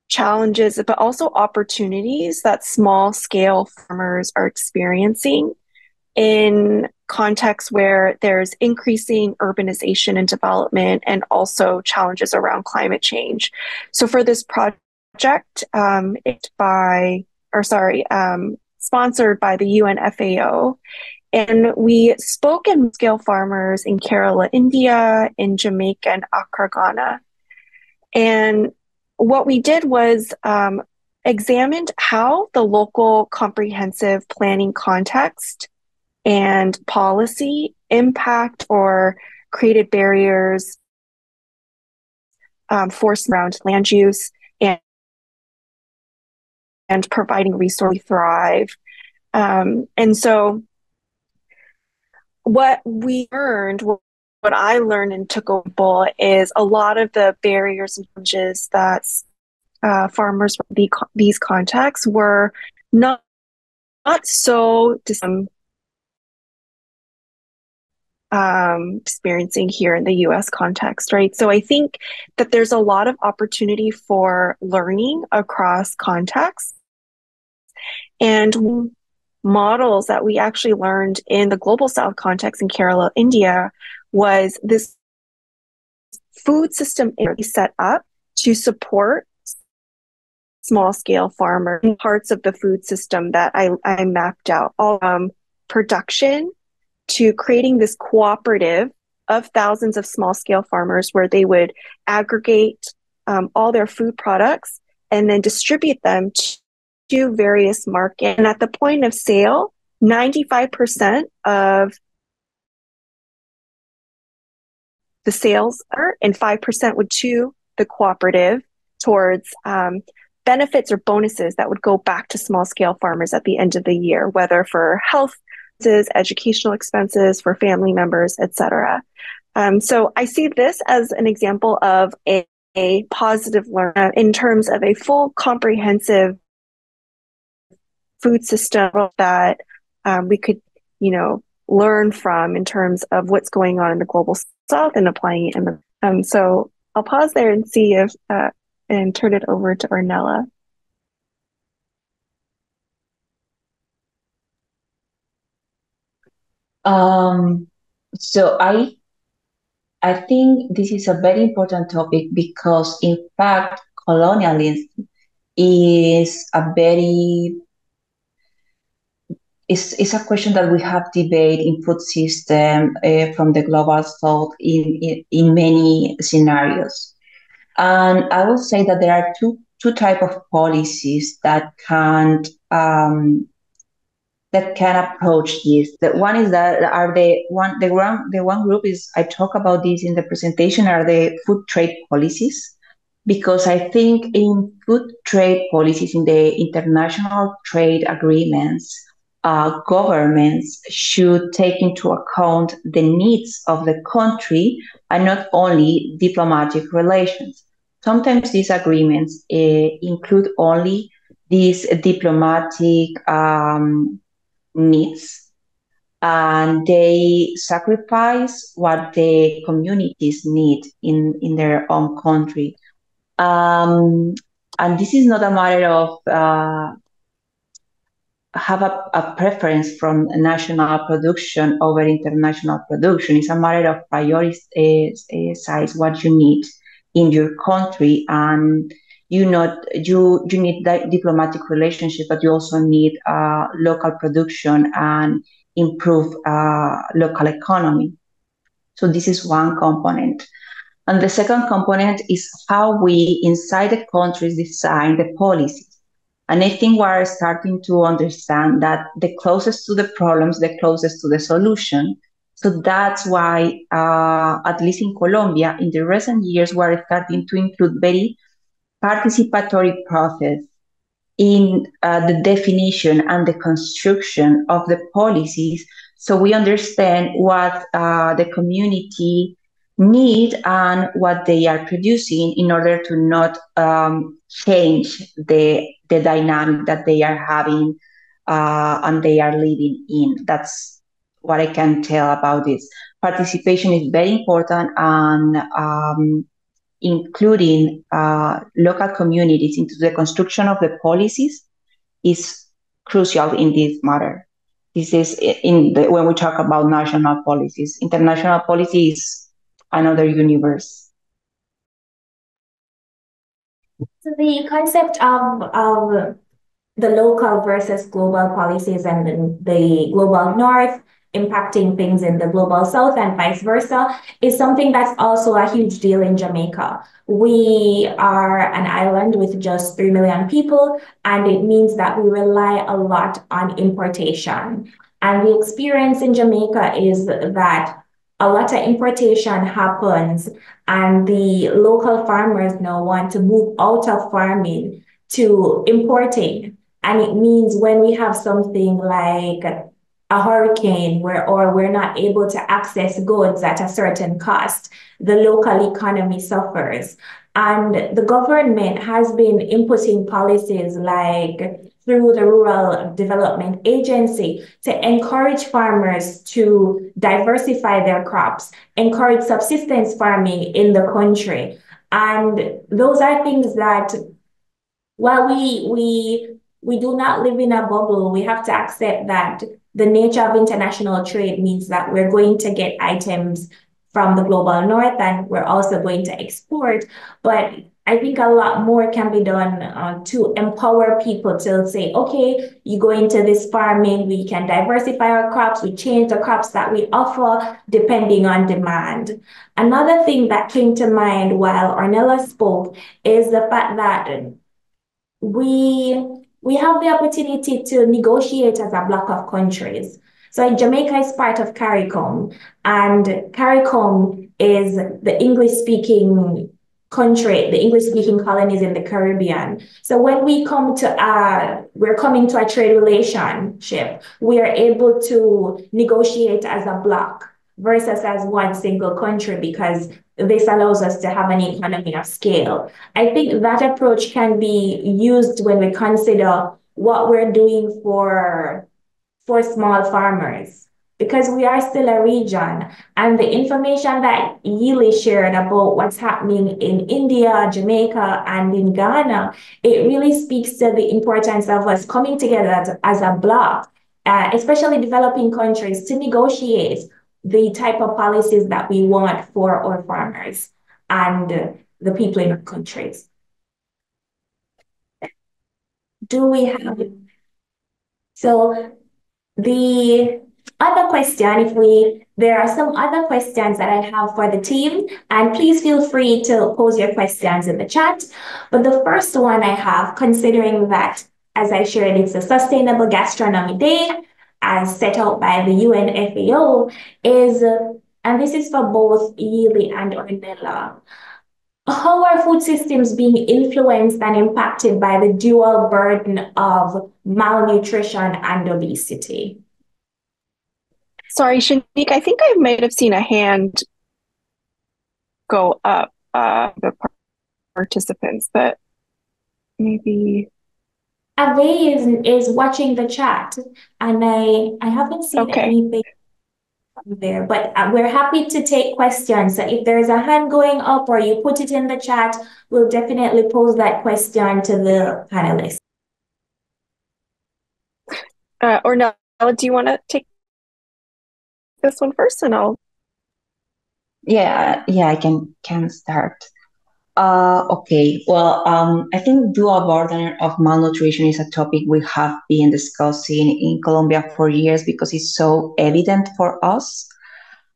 challenges, but also opportunities that small scale farmers are experiencing in contexts where there's increasing urbanization and development and also challenges around climate change. So for this project, sponsored by the UN FAO, And we spoke in scale farmers in Kerala, India, in Jamaica, and Accra, Ghana. And what we did was examined how the local comprehensive planning context and policy impact or created barriers forced around land use and providing resource thrive. And so what we learned, what I learned and took away is a lot of the barriers and challenges that farmers from these contexts were not so experiencing here in the US context, right? So I think that there's a lot of opportunity for learning across contexts. And models that we actually learned in the global south context in Kerala, India, was this food system set up to support small scale farmers in parts of the food system that I mapped out, all production to creating this cooperative of thousands of small scale farmers where they would aggregate all their food products and then distribute them to various markets. And at the point of sale, 95% of the sales are, and 5% would to the cooperative towards benefits or bonuses that would go back to small scale farmers at the end of the year, whether for health, educational expenses for family members, etc. So I see this as an example of a positive learn in terms of a full comprehensive food system that we could, learn from in terms of what's going on in the global south and applying it in the. So I'll pause there and see if and turn it over to Ornella. So I think this is a very important topic because, in fact, colonialism is it's a question that we have debate in food system from the global south in many scenarios. And I will say that there are two type of policies that can approach this. The one is that the one group is, I talk about this in the presentation, are the food trade policies, because I think in food trade policies, in the international trade agreements, governments should take into account the needs of the country and not only diplomatic relations. Sometimes these agreements include only these diplomatic needs, and they sacrifice what the communities need in their own country. And this is not a matter of have a preference from national production over international production. It's a matter of prioritize what you need in your country, and you need that diplomatic relationship, but you also need local production and improve local economy. So this is one component. And the second component is how we inside the countries design the policies. And I think we're starting to understand that the closest to the problems, the closest to the solution. So that's why, at least in Colombia, in the recent years, we're starting to include very participatory process in the definition and the construction of the policies. So we understand what the community need and what they are producing in order to not change the dynamic that they are having and they are living in. That's what I can tell about this. Participation is very important, and including local communities into the construction of the policies is crucial in this matter. This is when we talk about national policies. International policy is another universe. So the concept of the local versus global policies and the global north impacting things in the global south and vice versa, is something that's also a huge deal in Jamaica. We are an island with just 3 million people, and it means that we rely a lot on importation. And the experience in Jamaica is that a lot of importation happens, and the local farmers now want to move out of farming to importing. And it means when we have something like a hurricane or we're not able to access goods at a certain cost, the local economy suffers. And the government has been inputting policies like through the Rural Development Agency to encourage farmers to diversify their crops, encourage subsistence farming in the country. And those are things that, while we do not live in a bubble, we have to accept that the nature of international trade means that we're going to get items from the global north and we're also going to export. But I think a lot more can be done to empower people to say, okay, you go into this farming, we can diversify our crops, we change the crops that we offer depending on demand. Another thing that came to mind while Ornella spoke is the fact that we have the opportunity to negotiate as a block of countries. So Jamaica is part of CARICOM, and CARICOM is the English-speaking country, the English-speaking colonies in the Caribbean. So when we're coming to a trade relationship, we are able to negotiate as a bloc versus as one single country, because this allows us to have an economy of scale. I think that approach can be used when we consider what we're doing for small farmers, because we are still a region. And the information that Yili shared about what's happening in India, Jamaica, and in Ghana, it really speaks to the importance of us coming together as a bloc, especially developing countries, to negotiate the type of policies that we want for our farmers and the people in our countries. Do we have... So the other question, there are some other questions that I have for the team, and please feel free to pose your questions in the chat. But the first one I have, considering that, as I shared, it's a Sustainable Gastronomy Day, as set out by the UNFAO, is, and this is for both Yili and Ornella, how are food systems being influenced and impacted by the dual burden of malnutrition and obesity? Sorry, Shanique, I think I might have seen a hand go up, the participants, but maybe... Ave is watching the chat, and I haven't seen anything there, but we're happy to take questions. So if there's a hand going up or you put it in the chat, we'll definitely pose that question to the panelists. Or no, do you want to take this one first, and I'll... Yeah, I can start. Okay, well, I think dual burden of malnutrition is a topic we have been discussing in Colombia for years because it's so evident for us.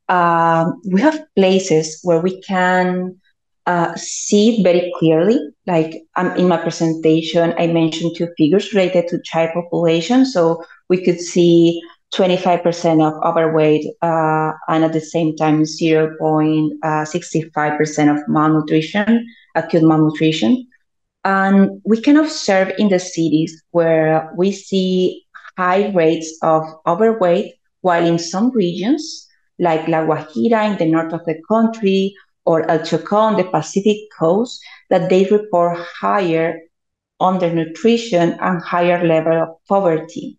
We have places where we can see it very clearly. Like in my presentation, I mentioned two figures related to child population. So we could see 25% of overweight and at the same time 0.65% of malnutrition, acute malnutrition. And we can observe in the cities where we see high rates of overweight, while in some regions, like La Guajira in the north of the country or El Chocó on the Pacific coast, that they report higher undernutrition and higher level of poverty.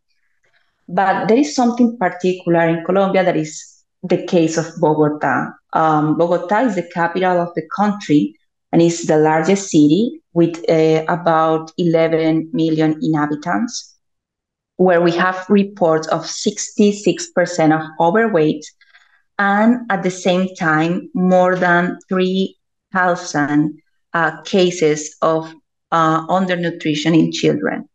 But there is something particular in Colombia that is the case of Bogota. Bogota is the capital of the country and is the largest city with about 11 million inhabitants, where we have reports of 66% of overweight and at the same time more than 3,000 cases of undernutrition in children.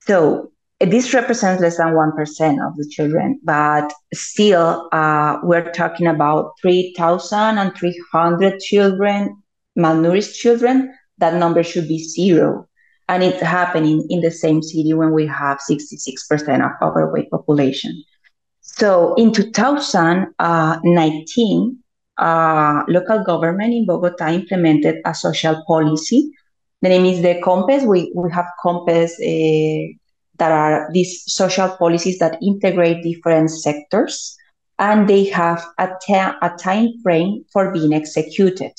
So this represents less than 1% of the children, but still we're talking about 3,300 children, malnourished children. That number should be zero. And it's happening in the same city when we have 66% of overweight population. So in 2019, local government in Bogota implemented a social policy. The name is the Compass. We have Compass that are these social policies that integrate different sectors, and they have a time frame for being executed.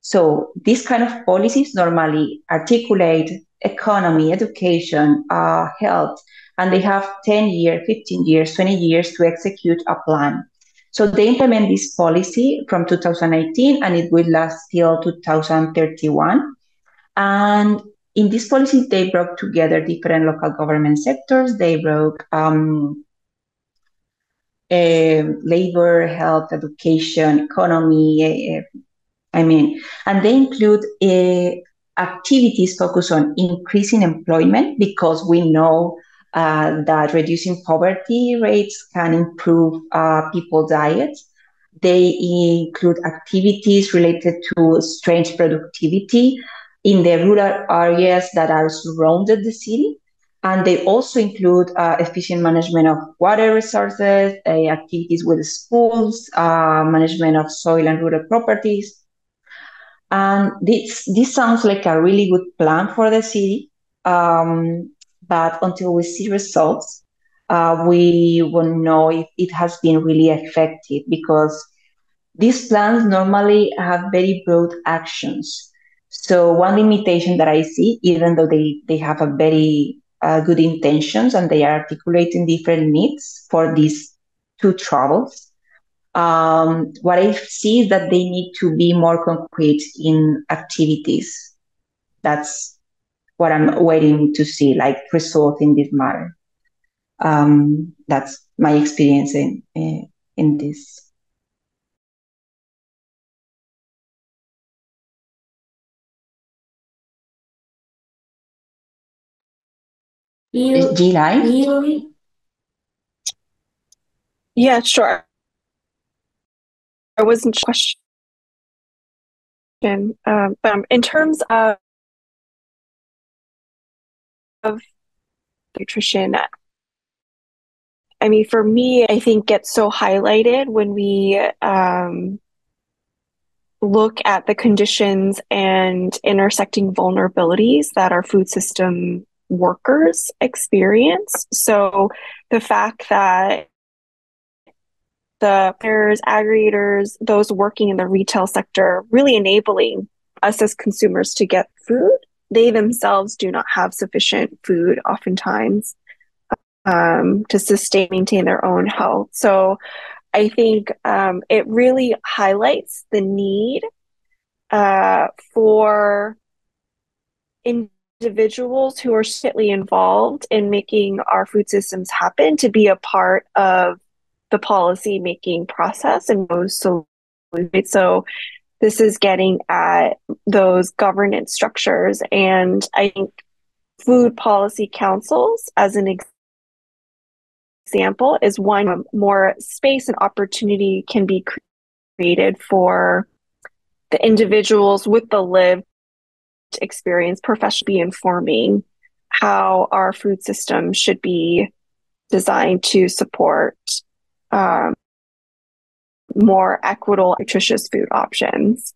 So these kind of policies normally articulate economy, education, health, and they have 10 years, 15 years, 20 years to execute a plan. So they implement this policy from 2019 and it will last till 2031. And in this policy, they brought together different local government sectors. They brought labor, health, education, economy, and they include activities focused on increasing employment because we know that reducing poverty rates can improve people's diets. They include activities related to strength productivity in the rural areas that are surrounded the city. And they also include efficient management of water resources, activities with schools, management of soil and rural properties. And this sounds like a really good plan for the city, but until we see results, we won't know if it has been really effective because these plans normally have very broad actions. So one limitation that I see, even though they have a very good intentions and they are articulating different needs for these two troubles, what I see is that they need to be more concrete in activities. That's what I'm waiting to see, like results in this matter. That's my experience in this. Really? Yeah, sure. I wasn't sure question, but in terms of nutrition, I mean, for me, I think gets so highlighted when we look at the conditions and intersecting vulnerabilities that our food system workers experience. So the fact that the players, aggregators, those working in the retail sector, really enabling us as consumers to get food, they themselves do not have sufficient food oftentimes to maintain their own health. So I think it really highlights the need for individuals who are slightly involved in making our food systems happen to be a part of the policy making process and those solutions. So this is getting at those governance structures. And I think food policy councils, as an example, is one more space and opportunity can be created for the individuals with the lived experience professionally informing how our food system should be designed to support more equitable, nutritious food options.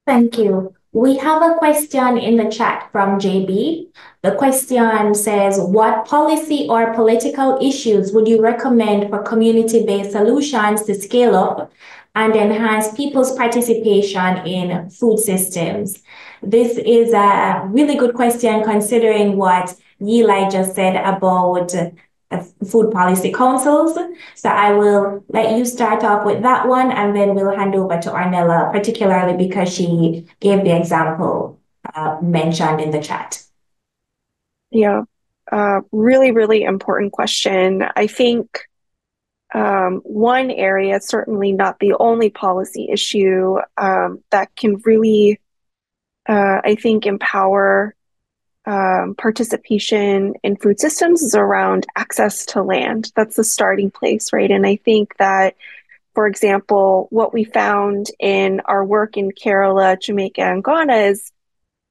Thank you. We have a question in the chat from JB. The question says, what policy or political issues would you recommend for community-based solutions to scale up and enhance people's participation in food systems? This is a really good question considering what Yilai just said about food policy councils. So I will let you start off with that one, and then we'll hand over to Arnella, particularly because she gave the example mentioned in the chat. Yeah, really, really important question. I think one area, certainly not the only policy issue, that can really, I think, empower participation in food systems is around access to land. That's the starting place, right? And I think that, for example, what we found in our work in Kerala, Jamaica, and Ghana is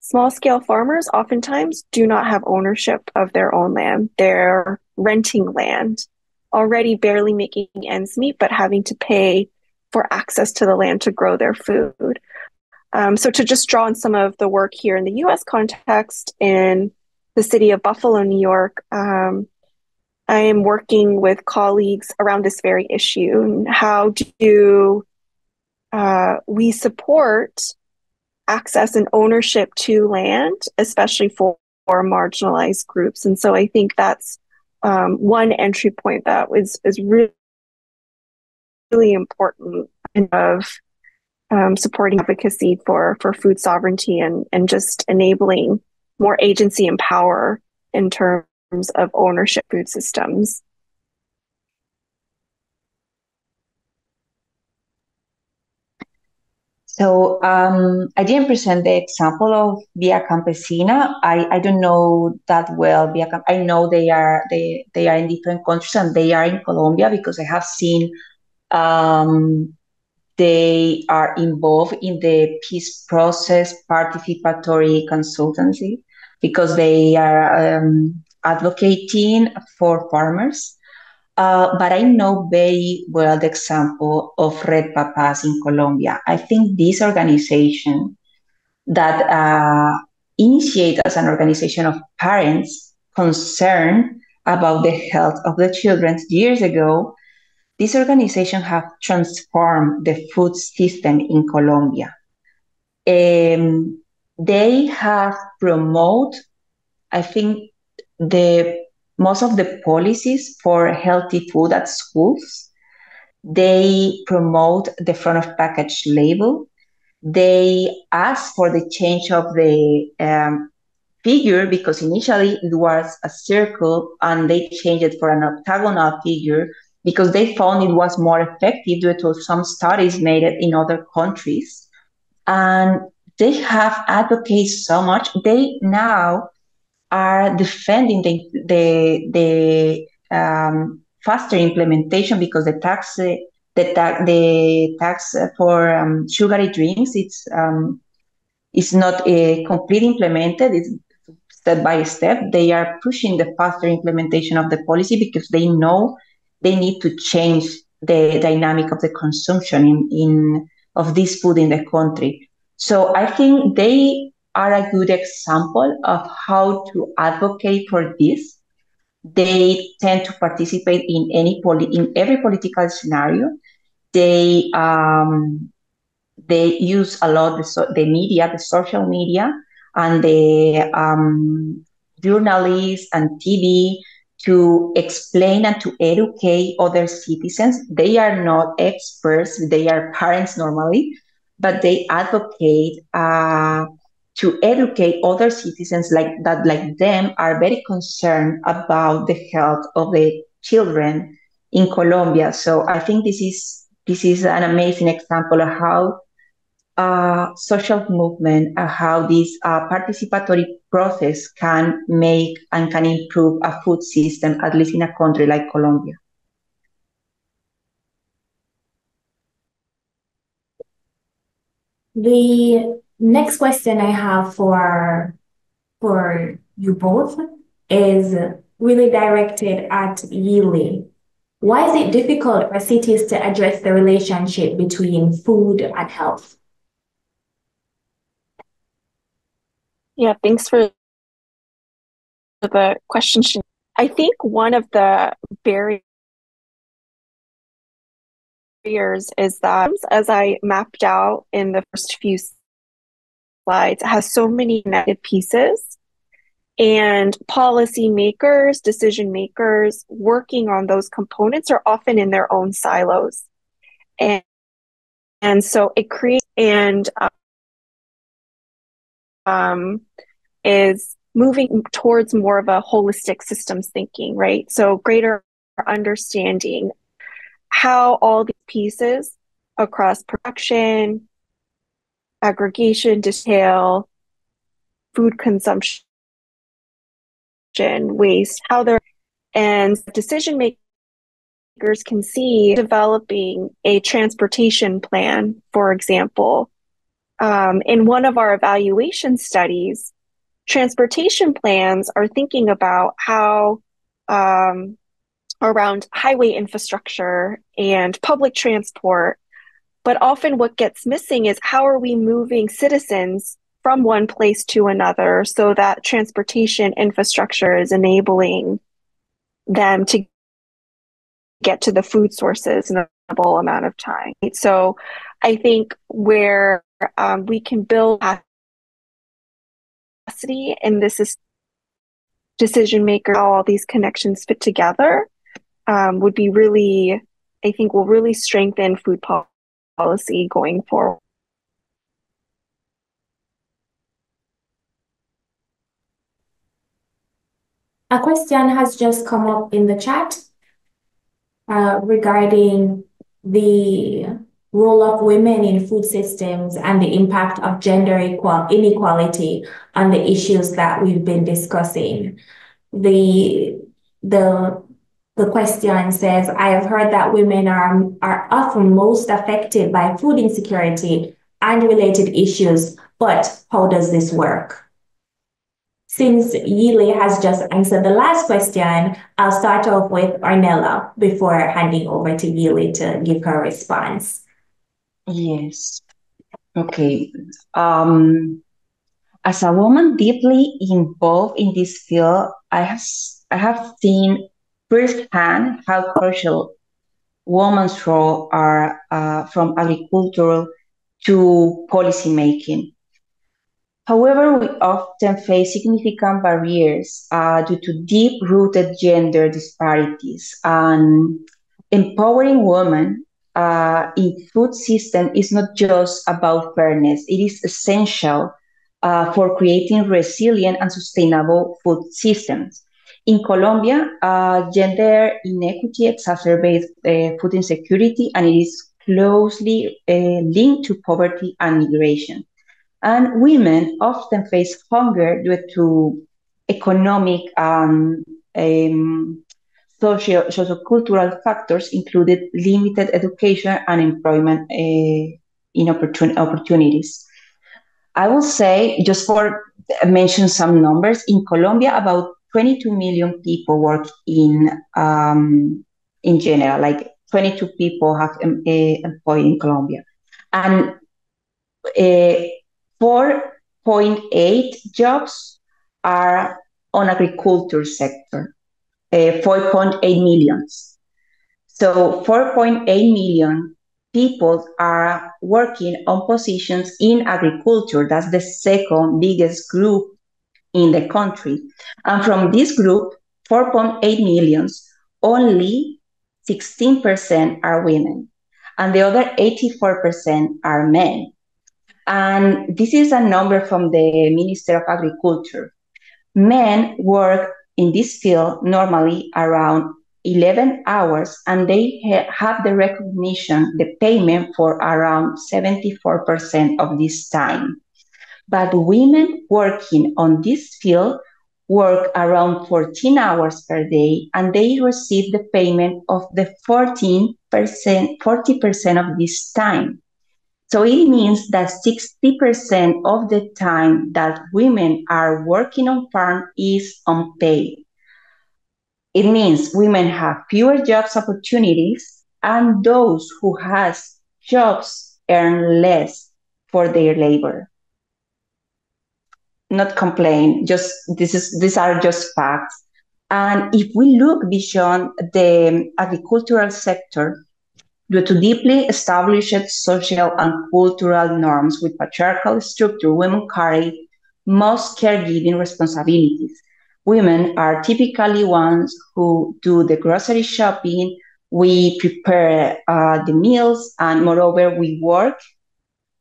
small-scale farmers oftentimes do not have ownership of their own land. They're renting land, already barely making ends meet, but having to pay for access to the land to grow their food. So to just draw on some of the work here in the US context, in the city of Buffalo, New York, I am working with colleagues around this very issue. And how do we support access and ownership to land, especially for marginalized groups? And so I think that's one entry point that is really, really important of supporting advocacy for food sovereignty and just enabling more agency and power in terms of ownership food systems. So I didn't present the example of Via Campesina. I don't know that well. I know they are in different countries, and they are in Colombia because I have seen they are involved in the peace process participatory consultancy because they are advocating for farmers. But I know very well the example of Red Papas in Colombia. I think this organization that initiated as an organization of parents concerned about the health of the children years ago, this organization have transformed the food system in Colombia. They have promoted, I think, most of the policies for healthy food at schools. They promote the front of package label. They ask for the change of the figure, because initially it was a circle and they changed it for an octagonal figure because they found it was more effective due to some studies made in other countries. And they have advocated so much. They now are defending the faster implementation because the tax for sugary drinks it's not complete implemented. It's step by step. They are pushing the faster implementation of the policy because they know they need to change the dynamic of the consumption of this food in the country. So I think they are a good example of how to advocate for this. They tend to participate in every political scenario. They use a lot the media, the social media, and the journalists and TV to explain and to educate other citizens. They are not experts, they are parents normally, but they advocate to educate other citizens like them are very concerned about the health of the children in Colombia. So I think this is an amazing example of how social movement, how this participatory process can make and can improve a food system, at least in a country like Colombia. The next question I have for you both is really directed at Yili. Why is it difficult for cities to address the relationship between food and health? Yeah, thanks for the question. I think one of the barriers is that, as I mapped out in the first few slides, it has so many connected pieces, and policymakers, decision makers working on those components are often in their own silos. And so it creates is moving towards more of a holistic systems thinking, right? So greater understanding how all these pieces across production, aggregation, detail, food consumption, waste, how they're, and decision makers can see developing a transportation plan, for example. In one of our evaluation studies, transportation plans are thinking about how around highway infrastructure and public transport. But often what gets missing is how are we moving citizens from one place to another so that transportation infrastructure is enabling them to get to the food sources in a reasonable amount of time. So I think where we can build capacity in this decision maker, how all these connections fit together, would be really, I think will really strengthen food policy going forward. A question has just come up in the chat regarding the role of women in food systems and the impact of gender inequality on the issues that we've been discussing. The question says, I have heard that women are often most affected by food insecurity and related issues, but how does this work? Since Yile has just answered the last question, I'll start off with Ornella before handing over to Yile to give her response. Yes. Okay. As a woman deeply involved in this field, I have seen firsthand how crucial women's role are from agriculture to policy making. However, we often face significant barriers due to deep-rooted gender disparities. And empowering women in food system is not just about fairness, it is essential for creating resilient and sustainable food systems. In Colombia, gender inequity exacerbates food insecurity, and it is closely linked to poverty and migration. And women often face hunger due to economic and sociocultural factors, including limited education and employment in opportunities. I will say, just for mention some numbers, in Colombia, about 22 million people work in general, like 22 people have employed in Colombia. And 4.8 jobs are on agriculture sector, 4.8 million. So 4.8 million people are working on positions in agriculture. That's the second biggest group in the country. And from this group, 4.8 million, only 16% are women, and the other 84% are men. And this is a number from the Minister of Agriculture. Men work in this field normally around 11 hours, and they have the recognition, the payment for around 74% of this time. But women working on this field work around 14 hours per day, and they receive the payment of the 40% of this time. So it means that 60% of the time that women are working on farm is unpaid. It means women have fewer jobs opportunities, and those who has jobs earn less for their labor. Not complain, just these are just facts. And if we look beyond the agricultural sector, due to deeply established social and cultural norms with patriarchal structure, women carry most caregiving responsibilities. Women are typically ones who do the grocery shopping, we prepare the meals, and moreover, we work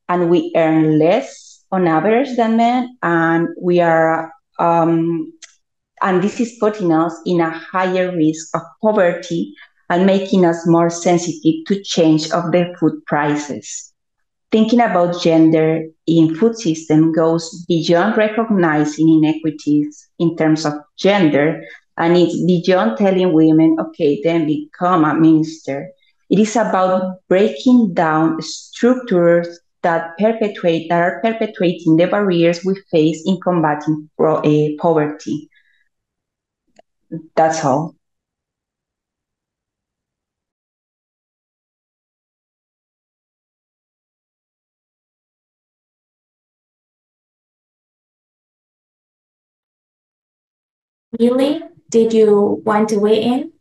and we earn less on average than men, and we are and this is putting us in a higher risk of poverty and making us more sensitive to change of the food prices. Thinking about gender in food system goes beyond recognizing inequities in terms of gender, and it's beyond telling women, okay, then become a minister. It is about breaking down structures that are perpetuating the barriers we face in combating poverty. That's all. Really? Did you want to weigh in?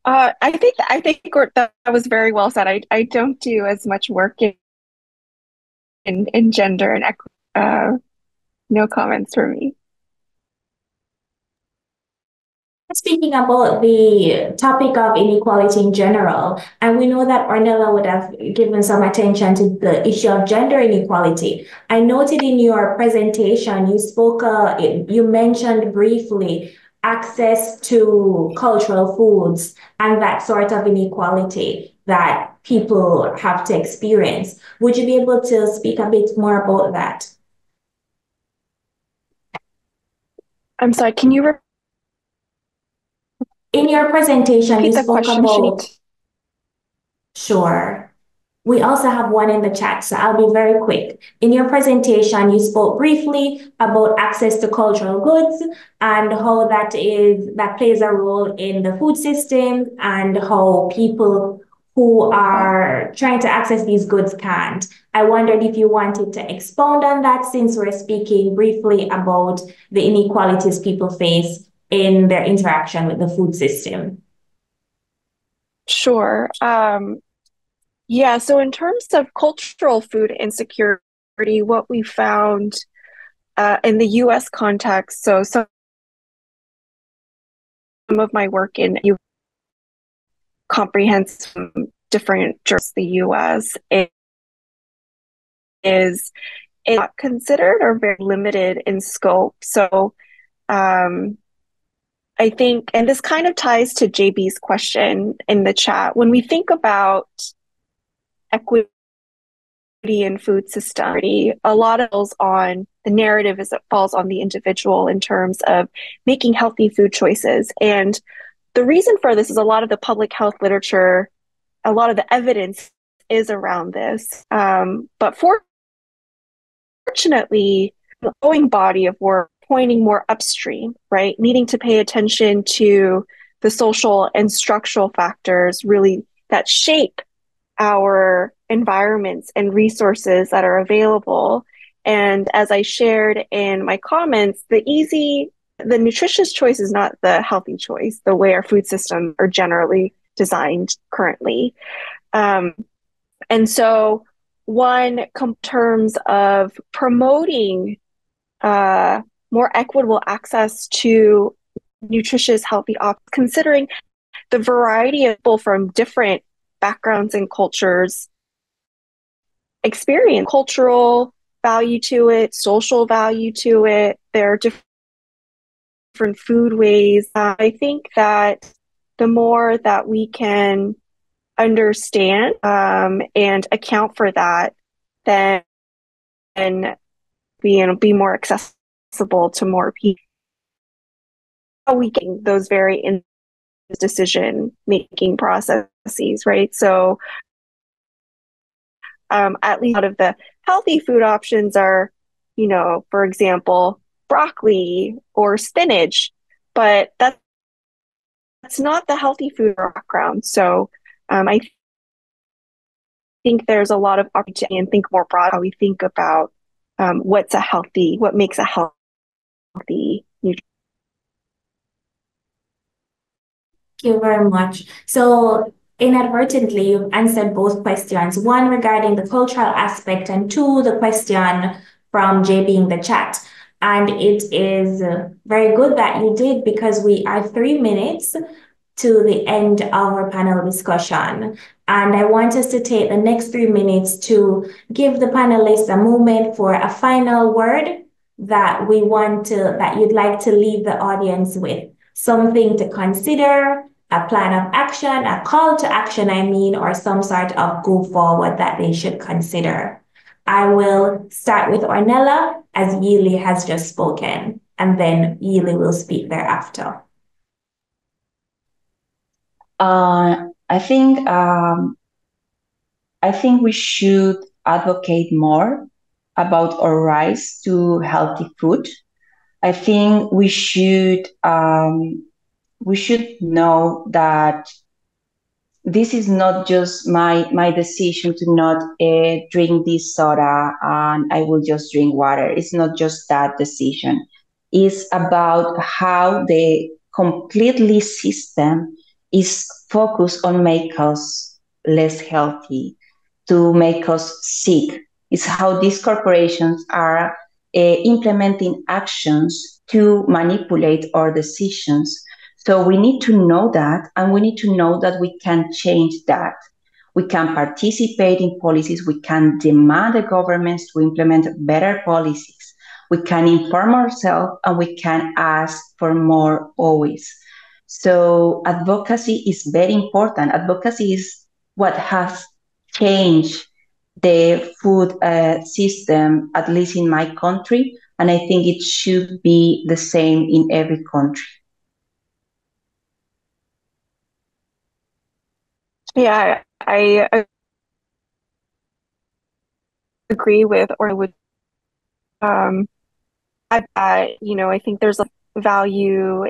I think that was very well said. I don't do as much work in gender and equity. No comments for me. Speaking about the topic of inequality in general, and we know that Ornella would have given some attention to the issue of gender inequality. I noted in your presentation, you mentioned briefly access to cultural foods and that sort of inequality that people have to experience. Would you be able to speak a bit more about that? I'm sorry, can you In your presentation, repeat you the spoke question, about, Shanit? sure. We also have one in the chat, so I'll be very quick. In your presentation, you spoke briefly about access to cultural goods and how that plays a role in the food system and how people who are trying to access these goods can't. I wondered if you wanted to expound on that since we're speaking briefly about the inequalities people face in their interaction with the food system. Sure. Yeah, so in terms of cultural food insecurity, what we found in the US context, so some of my work in comprehensive different jurisdictions, the US is not considered or very limited in scope. So I think, and this kind of ties to JB's question in the chat, when we think about equity in food system, a lot of falls on the narrative is it falls on the individual in terms of making healthy food choices. And the reason for this is a lot of the public health literature, a lot of the evidence is around this. But fortunately, the growing body of work pointing more upstream, right? Needing to pay attention to the social and structural factors really that shape our environments and resources that are available. And as I shared in my comments, the nutritious choice is not the healthy choice, the way our food systems are generally designed currently. And so one terms of promoting more equitable access to nutritious, healthy options, considering the variety of people from different backgrounds and cultures experience cultural value to it, social value to it. There are different food ways. I think that the more that we can understand and account for that, then be more accessible to more people. How we get those very decision-making processes, right? So at least out of the healthy food options are, for example, broccoli or spinach, but that's not the healthy food background. So I think there's a lot of opportunity and think more broad how we think about what makes a healthy nutrition. Thank you very much. So inadvertently, you've answered both questions, one regarding the cultural aspect and two, the question from JB in the chat. And it is very good that you did because we are 3 minutes to the end of our panel discussion. And I want us to take the next 3 minutes to give the panelists a moment for a final word that you'd like to leave the audience with? Something to consider, a plan of action, a call to action, or some sort of go forward that they should consider. I will start with Ornella, as Yili has just spoken, and then Yili will speak thereafter. I think we should advocate more about our rights to healthy food. I think we should know that this is not just my decision to not drink this soda and I will just drink water. It's not just that decision. It's about how the completely system is focused on make us less healthy, to make us sick. It's how these corporations are implementing actions to manipulate our decisions. So we need to know that, and we need to know that we can change that. We can participate in policies. We can demand the governments to implement better policies. We can inform ourselves, and we can ask for more always. So advocacy is very important. Advocacy is what has changed the food system, at least in my country, and I think it should be the same in every country. Yeah, I agree with, or would add that, I think there's a value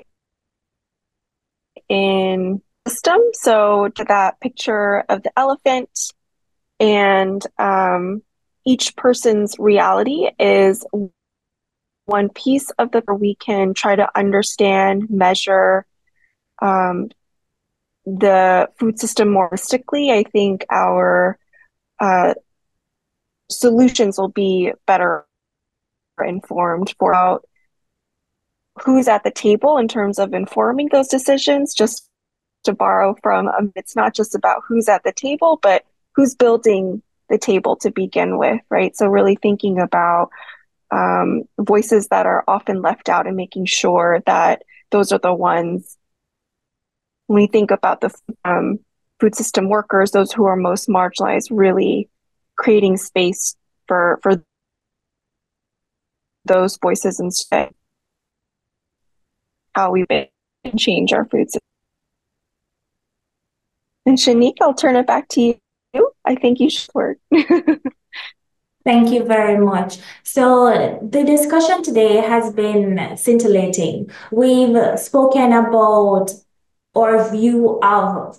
in system. So to that picture of the elephant, and each person's reality is one piece of we can try to understand, measure the food system more holistically. I think our solutions will be better informed for who's at the table in terms of informing those decisions. Just to borrow from, it's not just about who's at the table, but who's building the table to begin with, right? So really thinking about voices that are often left out and making sure that those are the ones, when we think about the food system workers, those who are most marginalized, really creating space for those voices instead. How we change our food system. And Shanique, I'll turn it back to you. I think you should work. Thank you very much. So the discussion today has been scintillating. We've spoken about our view of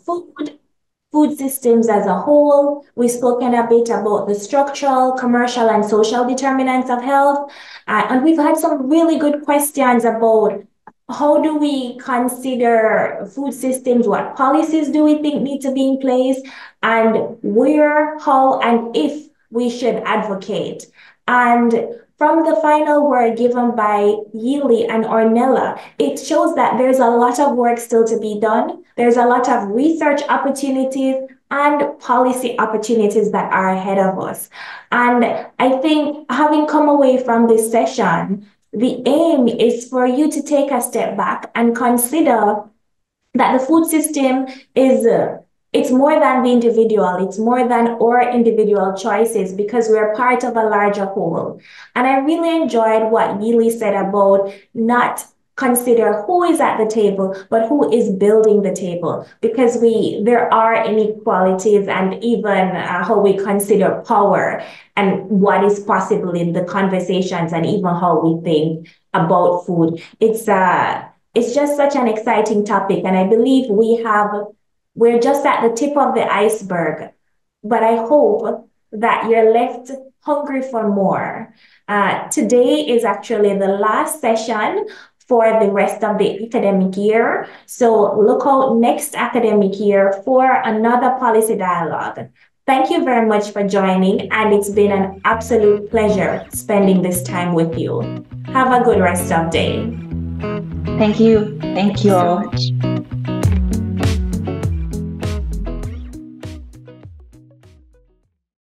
food systems as a whole. We've spoken a bit about the structural, commercial, and social determinants of health. And we've had some really good questions about how do we consider food systems? What policies do we think need to be in place? And where, how, and if we should advocate. And from the final word given by Yili and Ornella, it shows that there's a lot of work still to be done. There's a lot of research opportunities and policy opportunities that are ahead of us. And I think having come away from this session, the aim is for you to take a step back and consider that the food system is it's more than the individual. It's more than our individual choices because we're part of a larger whole. And I really enjoyed what Yili said about not consider who is at the table, but who is building the table, because there are inequalities and even how we consider power and what is possible in the conversations and even how we think about food. It's just such an exciting topic. And I believe we're just at the tip of the iceberg, but I hope that you're left hungry for more. Today is actually the last session for the rest of the academic year. So look out next academic year for another policy dialogue. Thank you very much for joining, and it's been an absolute pleasure spending this time with you. Have a good rest of the day. Thank you. Thank you all.